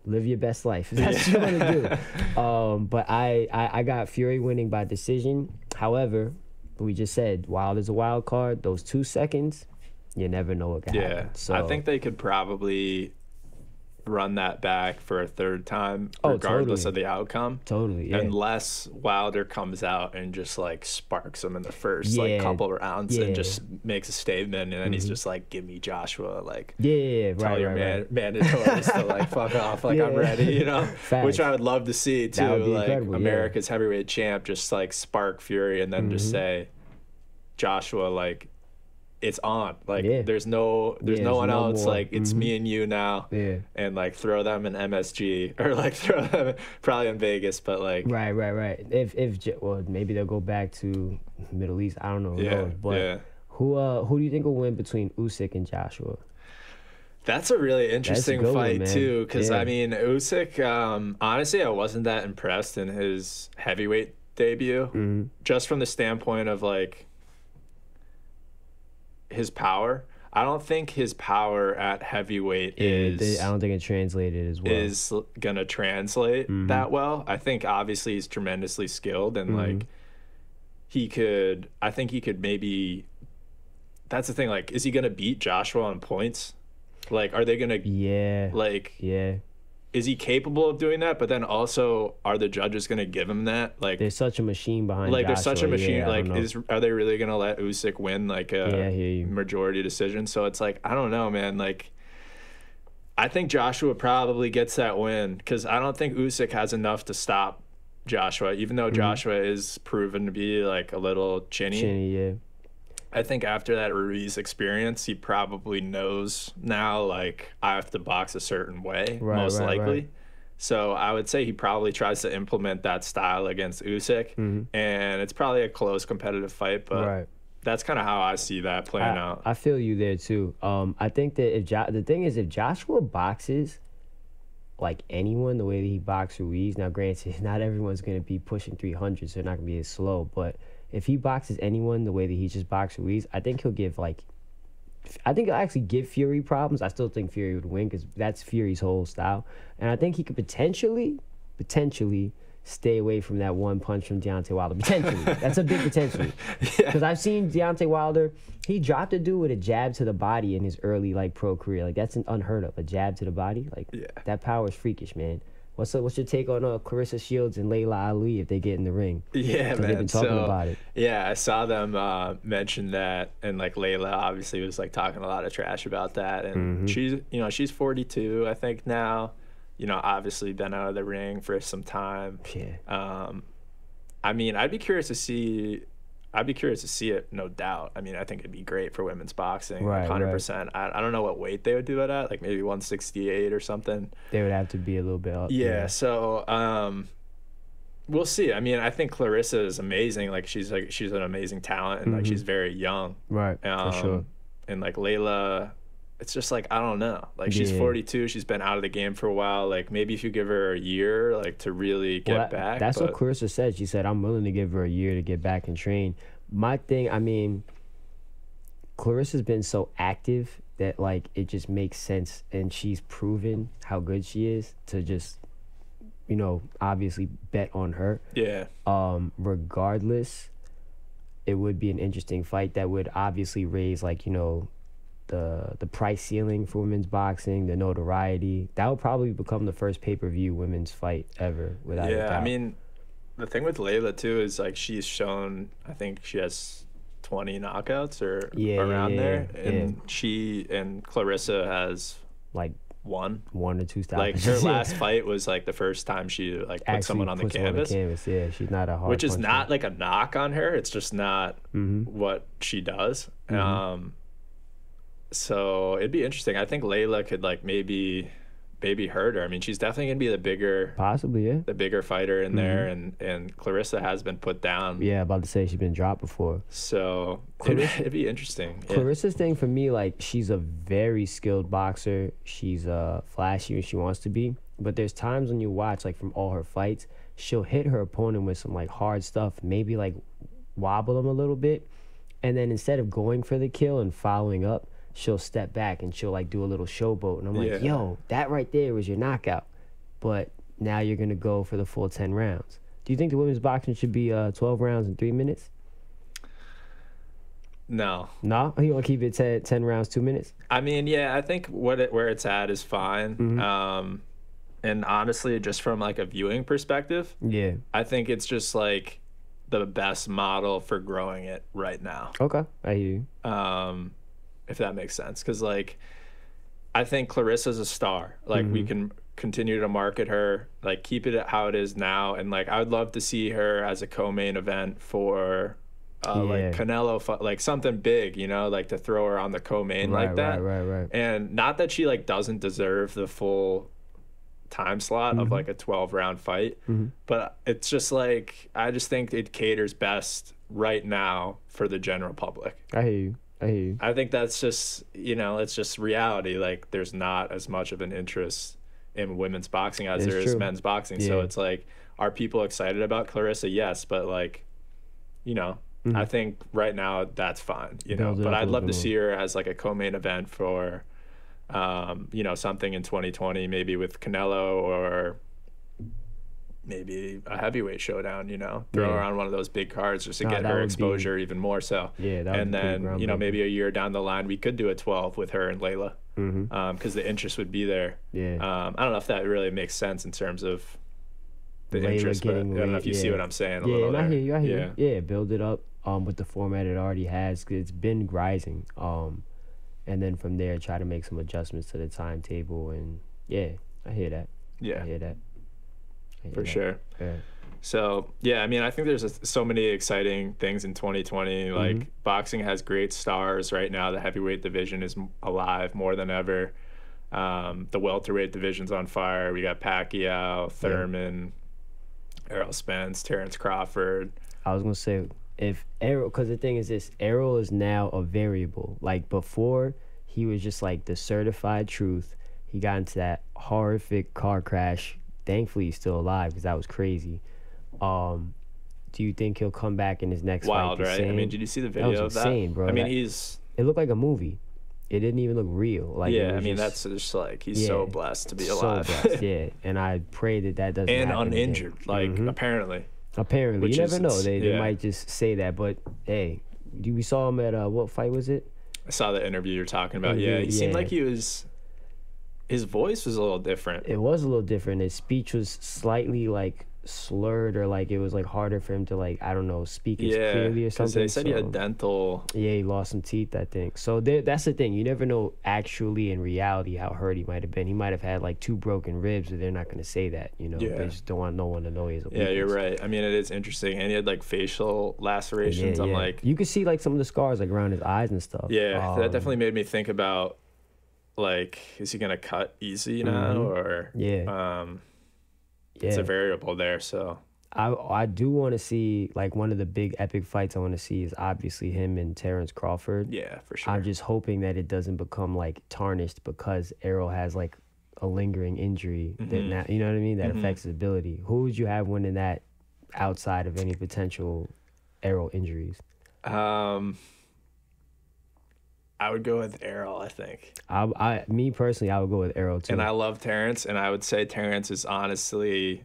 [SPEAKER 3] live your best life. That's what you want to do. But I got Fury winning by decision. However, we just said Wilder's a wild card. Those 2 seconds, you never know what can happen. So
[SPEAKER 2] I think they could probably run that back for a third time, regardless of the outcome.
[SPEAKER 3] Totally, yeah.
[SPEAKER 2] Unless Wilder comes out and just like sparks him in the first like couple rounds and just makes a statement, and then he's just like, "Give me Joshua," like tell your mandatories to like fuck off, like I'm ready,
[SPEAKER 3] Facts.
[SPEAKER 2] Which I would love to see too.
[SPEAKER 3] That would be
[SPEAKER 2] like
[SPEAKER 3] incredible,
[SPEAKER 2] America's heavyweight champ just like spark Fury and then just say, Joshua, like, it's on. Like, there's no one else.
[SPEAKER 3] More.
[SPEAKER 2] Like, it's me and you now.
[SPEAKER 3] Yeah.
[SPEAKER 2] And like throw them in MSG or like throw them probably in Vegas, but like
[SPEAKER 3] right. Well, maybe they'll go back to Middle East. I don't know. But who do you think will win between Usyk and Joshua?
[SPEAKER 2] That's a really interesting fight too, because I mean, Usyk, honestly, I wasn't that impressed in his heavyweight debut, just from the standpoint of like his power. I don't think his power at heavyweight
[SPEAKER 3] I don't think it translated as well.
[SPEAKER 2] Is gonna translate that well. I think obviously he's tremendously skilled and like I think he could maybe. That's the thing. Like, is he gonna beat Joshua on points? Like, are they gonna?
[SPEAKER 3] Yeah.
[SPEAKER 2] Like,
[SPEAKER 3] yeah.
[SPEAKER 2] Is he capable of doing that? But then also, are the judges gonna give him that? Like,
[SPEAKER 3] there's such a machine behind.
[SPEAKER 2] Like,
[SPEAKER 3] Joshua.
[SPEAKER 2] there's such a machine.
[SPEAKER 3] Yeah,
[SPEAKER 2] like, are they really gonna let Usyk win like a majority decision? So it's like, I don't know, man. Like, I think Joshua probably gets that win because I don't think Usyk has enough to stop Joshua, even though Joshua is proven to be like a little chinny.
[SPEAKER 3] Yeah.
[SPEAKER 2] I think after that Ruiz experience, he probably knows now, like, I have to box a certain way, most likely. Right. So I would say he probably tries to implement that style against Usyk, and it's probably a close competitive fight, but that's kind of how I see that playing out.
[SPEAKER 3] I feel you there too. I think that if Joshua boxes like anyone the way that he boxed Ruiz. Now, granted, not everyone's gonna be pushing 300, so they're not gonna be as slow. But if he boxes anyone the way that he just boxed Ruiz, I think he'll give like. I think he'll actually give Fury problems. I still think Fury would win because that's Fury's whole style, and I think he could potentially stay away from that one punch from Deontay Wilder. Potentially. That's a big potential. Because I've seen Deontay Wilder, he dropped a dude with a jab to the body in his early like pro career. Like that's unheard of. A jab to the body. Like that power is freakish, man. What's your take on Claressa Shields and Layla Ali if they get in the ring?
[SPEAKER 2] Yeah, man.
[SPEAKER 3] They've been talking about it.
[SPEAKER 2] Yeah, I saw them mention that, and like Layla obviously was like talking a lot of trash about that, and she's 42, I think now. Obviously been out of the ring for some time.
[SPEAKER 3] Yeah.
[SPEAKER 2] I mean, I'd be curious to see it, no doubt. I mean, I think it'd be great for women's boxing,
[SPEAKER 3] right,
[SPEAKER 2] 100%. Right. I don't know what weight they would do it at, like maybe 168 or something.
[SPEAKER 3] They would have to be a little bit up.
[SPEAKER 2] Yeah, so we'll see. I mean, I think Claressa is amazing. Like she's an amazing talent, and like she's very young.
[SPEAKER 3] Right, for sure.
[SPEAKER 2] And like Layla, it's just like, I don't know. Like she's 42, she's been out of the game for a while. Like maybe if you give her a year, like to really get back.
[SPEAKER 3] That's what Claressa said. She said, I'm willing to give her a year to get back and train. My thing, I mean, Claressa's been so active that like it just makes sense, and she's proven how good she is to just, obviously bet on her.
[SPEAKER 2] Yeah.
[SPEAKER 3] Regardless, it would be an interesting fight that would obviously raise like, the price ceiling for women's boxing, the notoriety. That would probably become the first pay-per-view women's fight ever, without a doubt.
[SPEAKER 2] I mean, the thing with Layla too is like she's shown, I think she has 20 knockouts or around there, and she and Claressa has
[SPEAKER 3] like
[SPEAKER 2] one
[SPEAKER 3] or two stoppages.
[SPEAKER 2] Like her last fight was like the first time she like put someone on the canvas.
[SPEAKER 3] Yeah, she's not a hard
[SPEAKER 2] which is
[SPEAKER 3] puncher.
[SPEAKER 2] not like a knock on her. It's just not what she does. So it'd be interesting. I think Layla could like maybe hurt her. I mean, she's definitely gonna be the bigger fighter in there, and Claressa has been put down.
[SPEAKER 3] Yeah, about to say she's been dropped before.
[SPEAKER 2] So it'd be interesting.
[SPEAKER 3] Claressa's thing for me, like she's a very skilled boxer. She's flashy when she wants to be, but there's times when you watch like from all her fights, she'll hit her opponent with some like hard stuff, maybe like wobble them a little bit, and then instead of going for the kill and following up, she'll step back and she'll like do a little showboat, and I'm like, yo, that right there was your knockout, but now you're gonna go for the full 10 rounds. Do you think the women's boxing should be 12 rounds in 3 minutes?
[SPEAKER 2] No.
[SPEAKER 3] You want to keep it 10 rounds 2 minutes?
[SPEAKER 2] I mean, yeah, I think where it's at is fine. And honestly, just from like a viewing perspective, I think it's just like the best model for growing it right now.
[SPEAKER 3] Okay, I hear you.
[SPEAKER 2] If that makes sense, because like I think Claressa's a star. Like we can continue to market her, like keep it at how it is now, and like I would love to see her as a co-main event for like Canelo, like something big, like to throw her on the co-main like that.
[SPEAKER 3] Right.
[SPEAKER 2] And not that she like doesn't deserve the full time slot of like a 12-round fight, but it's just like I just think it caters best right now for the general public.
[SPEAKER 3] I hear you.
[SPEAKER 2] I think that's just, it's just reality. Like, there's not as much of an interest in women's boxing as there is men's boxing. So it's like, are people excited about Claressa? Yes, but like, I think right now that's fine, But I'd love to see her as like a co-main event for, something in 2020, maybe with Canelo or maybe a heavyweight showdown, throw her on one of those big cards just to get her exposure even more so. And then, maybe a year down the line, we could do a 12 with her and Layla because the interest would be there. I don't know if that really makes sense in terms of the
[SPEAKER 3] Layla
[SPEAKER 2] interest, but I don't know if you see what I'm saying.
[SPEAKER 3] I hear you. Yeah, build it up with the format it already has. It's been rising. And then from there, try to make some adjustments to the timetable. And I hear that. I hear that.
[SPEAKER 2] For sure.
[SPEAKER 3] Yeah.
[SPEAKER 2] So, I mean, I think there's so many exciting things in 2020. Like, boxing has great stars right now. The heavyweight division is alive more than ever. The welterweight division's on fire. We got Pacquiao, Thurman, Errol Spence, Terrence Crawford.
[SPEAKER 3] I was going to say, if Errol, because the thing is this, Errol is now a variable. Like, before, he was just like the certified truth. He got into that horrific car crash. Thankfully, he's still alive because that was crazy. Do you think he'll come back in his next
[SPEAKER 2] Wild,
[SPEAKER 3] fight?
[SPEAKER 2] Right? I mean, did you see the video of that?
[SPEAKER 3] Insane, bro.
[SPEAKER 2] I mean,
[SPEAKER 3] it looked like a movie. It didn't even look real. Like,
[SPEAKER 2] yeah, I mean, that's just like, he's so blessed to be alive.
[SPEAKER 3] So blessed, yeah. And I pray that doesn't
[SPEAKER 2] and
[SPEAKER 3] happen
[SPEAKER 2] uninjured,
[SPEAKER 3] again.
[SPEAKER 2] like, apparently.
[SPEAKER 3] Apparently. You never know. They might just say that. But, hey, we saw him at, what fight was it?
[SPEAKER 2] I saw the interview you're talking about. Yeah, he seemed like his voice was a little different.
[SPEAKER 3] It was a little different. His speech was slightly, like, slurred, or like it was like harder for him to, like, I don't know, speak as clearly or something.
[SPEAKER 2] They said he had dental.
[SPEAKER 3] Yeah, he lost some teeth, I think. So that's the thing. You never know actually in reality how hurt he might have been. He might have had like 2 broken ribs, but they're not going to say that. You know, they just don't want no one to know he has a weakness.
[SPEAKER 2] Yeah, you're right. I mean, it is interesting, and he had like facial lacerations. I'm like,
[SPEAKER 3] you could see like some of the scars like around his eyes and stuff.
[SPEAKER 2] Yeah, that definitely made me think about, like, is he gonna cut easy now, or it's a variable there. So
[SPEAKER 3] I do want to see, like, one of the big epic fights I want to see is obviously him and Terrence Crawford.
[SPEAKER 2] Yeah, for sure.
[SPEAKER 3] I'm just hoping that it doesn't become like tarnished because Errol has like a lingering injury that now, you know what I mean, that affects his ability. Who would you have winning that outside of any potential Errol injuries?
[SPEAKER 2] I would go with Errol, I think.
[SPEAKER 3] Me personally, I would go with Errol too.
[SPEAKER 2] And I love Terrence, and I would say Terrence is honestly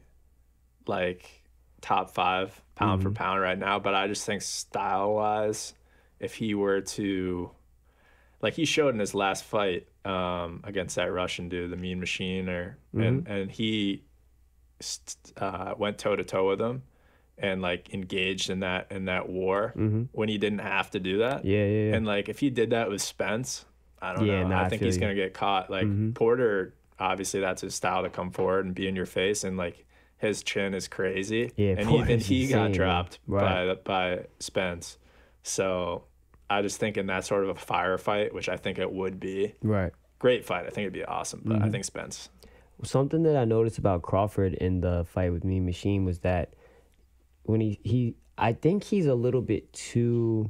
[SPEAKER 2] like top 5 pound for pound right now. But I just think style-wise, if he were to, like, he showed in his last fight against that Russian dude, the Mean Machine, and he went toe-to-toe with him and like engaged in that war when he didn't have to do that.
[SPEAKER 3] Yeah.
[SPEAKER 2] And like, if he did that with Spence, I don't know. I think he's gonna get caught. Like Porter, obviously that's his style to come forward and be in your face, and like his chin is crazy. Yeah, and even he got dropped by Spence. So I just think in that sort of a firefight, which I think it would be.
[SPEAKER 3] Right.
[SPEAKER 2] Great fight. I think it'd be awesome, but I think Spence.
[SPEAKER 3] Something that I noticed about Crawford in the fight with Mean Machine was that when I think he's a little bit too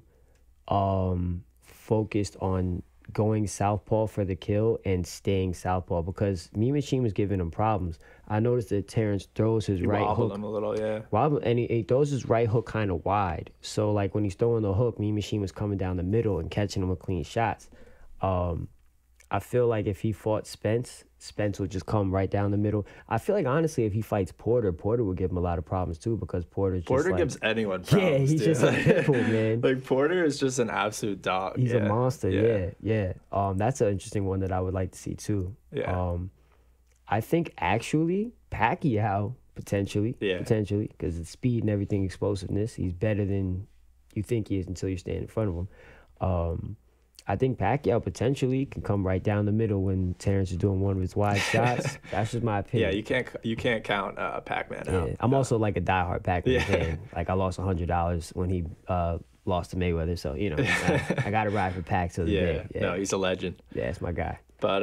[SPEAKER 3] focused on going southpaw for the kill and staying southpaw, because Mean Machine was giving him problems. I noticed that Terrence throws his right hook.
[SPEAKER 2] Him a little, yeah.
[SPEAKER 3] And he throws his right hook kind of wide. So like when he's throwing the hook, Mean Machine was coming down the middle and catching him with clean shots. I feel like if he fought Spence would just come right down the middle. I feel like, honestly, if he fights Porter would give him a lot of problems too, because Porter
[SPEAKER 2] gives anyone problems.
[SPEAKER 3] Yeah, he's just a pit bull, man.
[SPEAKER 2] Like, Porter is just an absolute dog.
[SPEAKER 3] He's a monster. Yeah. That's an interesting one that I would like to see too.
[SPEAKER 2] Yeah.
[SPEAKER 3] I think actually Pacquiao potentially, because the speed and everything, explosiveness, he's better than you think he is until you stand in front of him. I think Pacquiao potentially can come right down the middle when Terrence is doing one of his wide shots. That's just my opinion.
[SPEAKER 2] Yeah, you can't count Pac-Man out.
[SPEAKER 3] I'm also like a diehard Pac-Man fan. Like, I lost $100 when he lost to Mayweather, so you know I got to ride for Pac till the day. Yeah,
[SPEAKER 2] no, he's a legend.
[SPEAKER 3] Yeah, it's my guy.
[SPEAKER 2] But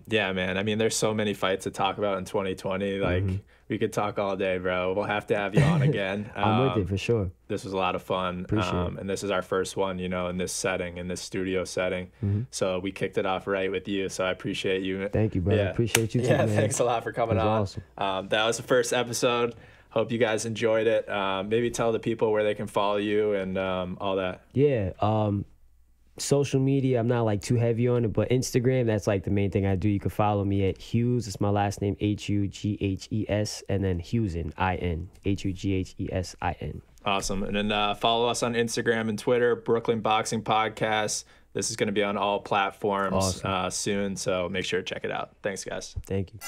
[SPEAKER 2] yeah, man. I mean, there's so many fights to talk about in 2020. Like, we could talk all day, bro. We'll have to have you on again.
[SPEAKER 3] I'm with it for sure.
[SPEAKER 2] This was a lot of fun.
[SPEAKER 3] Appreciate it.
[SPEAKER 2] And this is our first one, you know, in this setting, in this studio setting. So we kicked it off right with you. So I appreciate you.
[SPEAKER 3] Thank you, brother.
[SPEAKER 2] Yeah.
[SPEAKER 3] Appreciate you too,
[SPEAKER 2] man.
[SPEAKER 3] Thanks
[SPEAKER 2] a lot for coming on. Awesome. That was the first episode. Hope you guys enjoyed it. Maybe tell the people where they can follow you and all that.
[SPEAKER 3] Yeah. Social media, I'm not like too heavy on it, but Instagram, that's like the main thing I do. You can follow me at Hughes. It's my last name, Hughes, and then Hughesin, I-N, Hughesin.
[SPEAKER 2] Awesome. And then follow us on Instagram and Twitter, Brooklyn Boxing Podcast. This is going to be on all platforms soon, so make sure to check it out. Thanks, guys.
[SPEAKER 3] Thank you.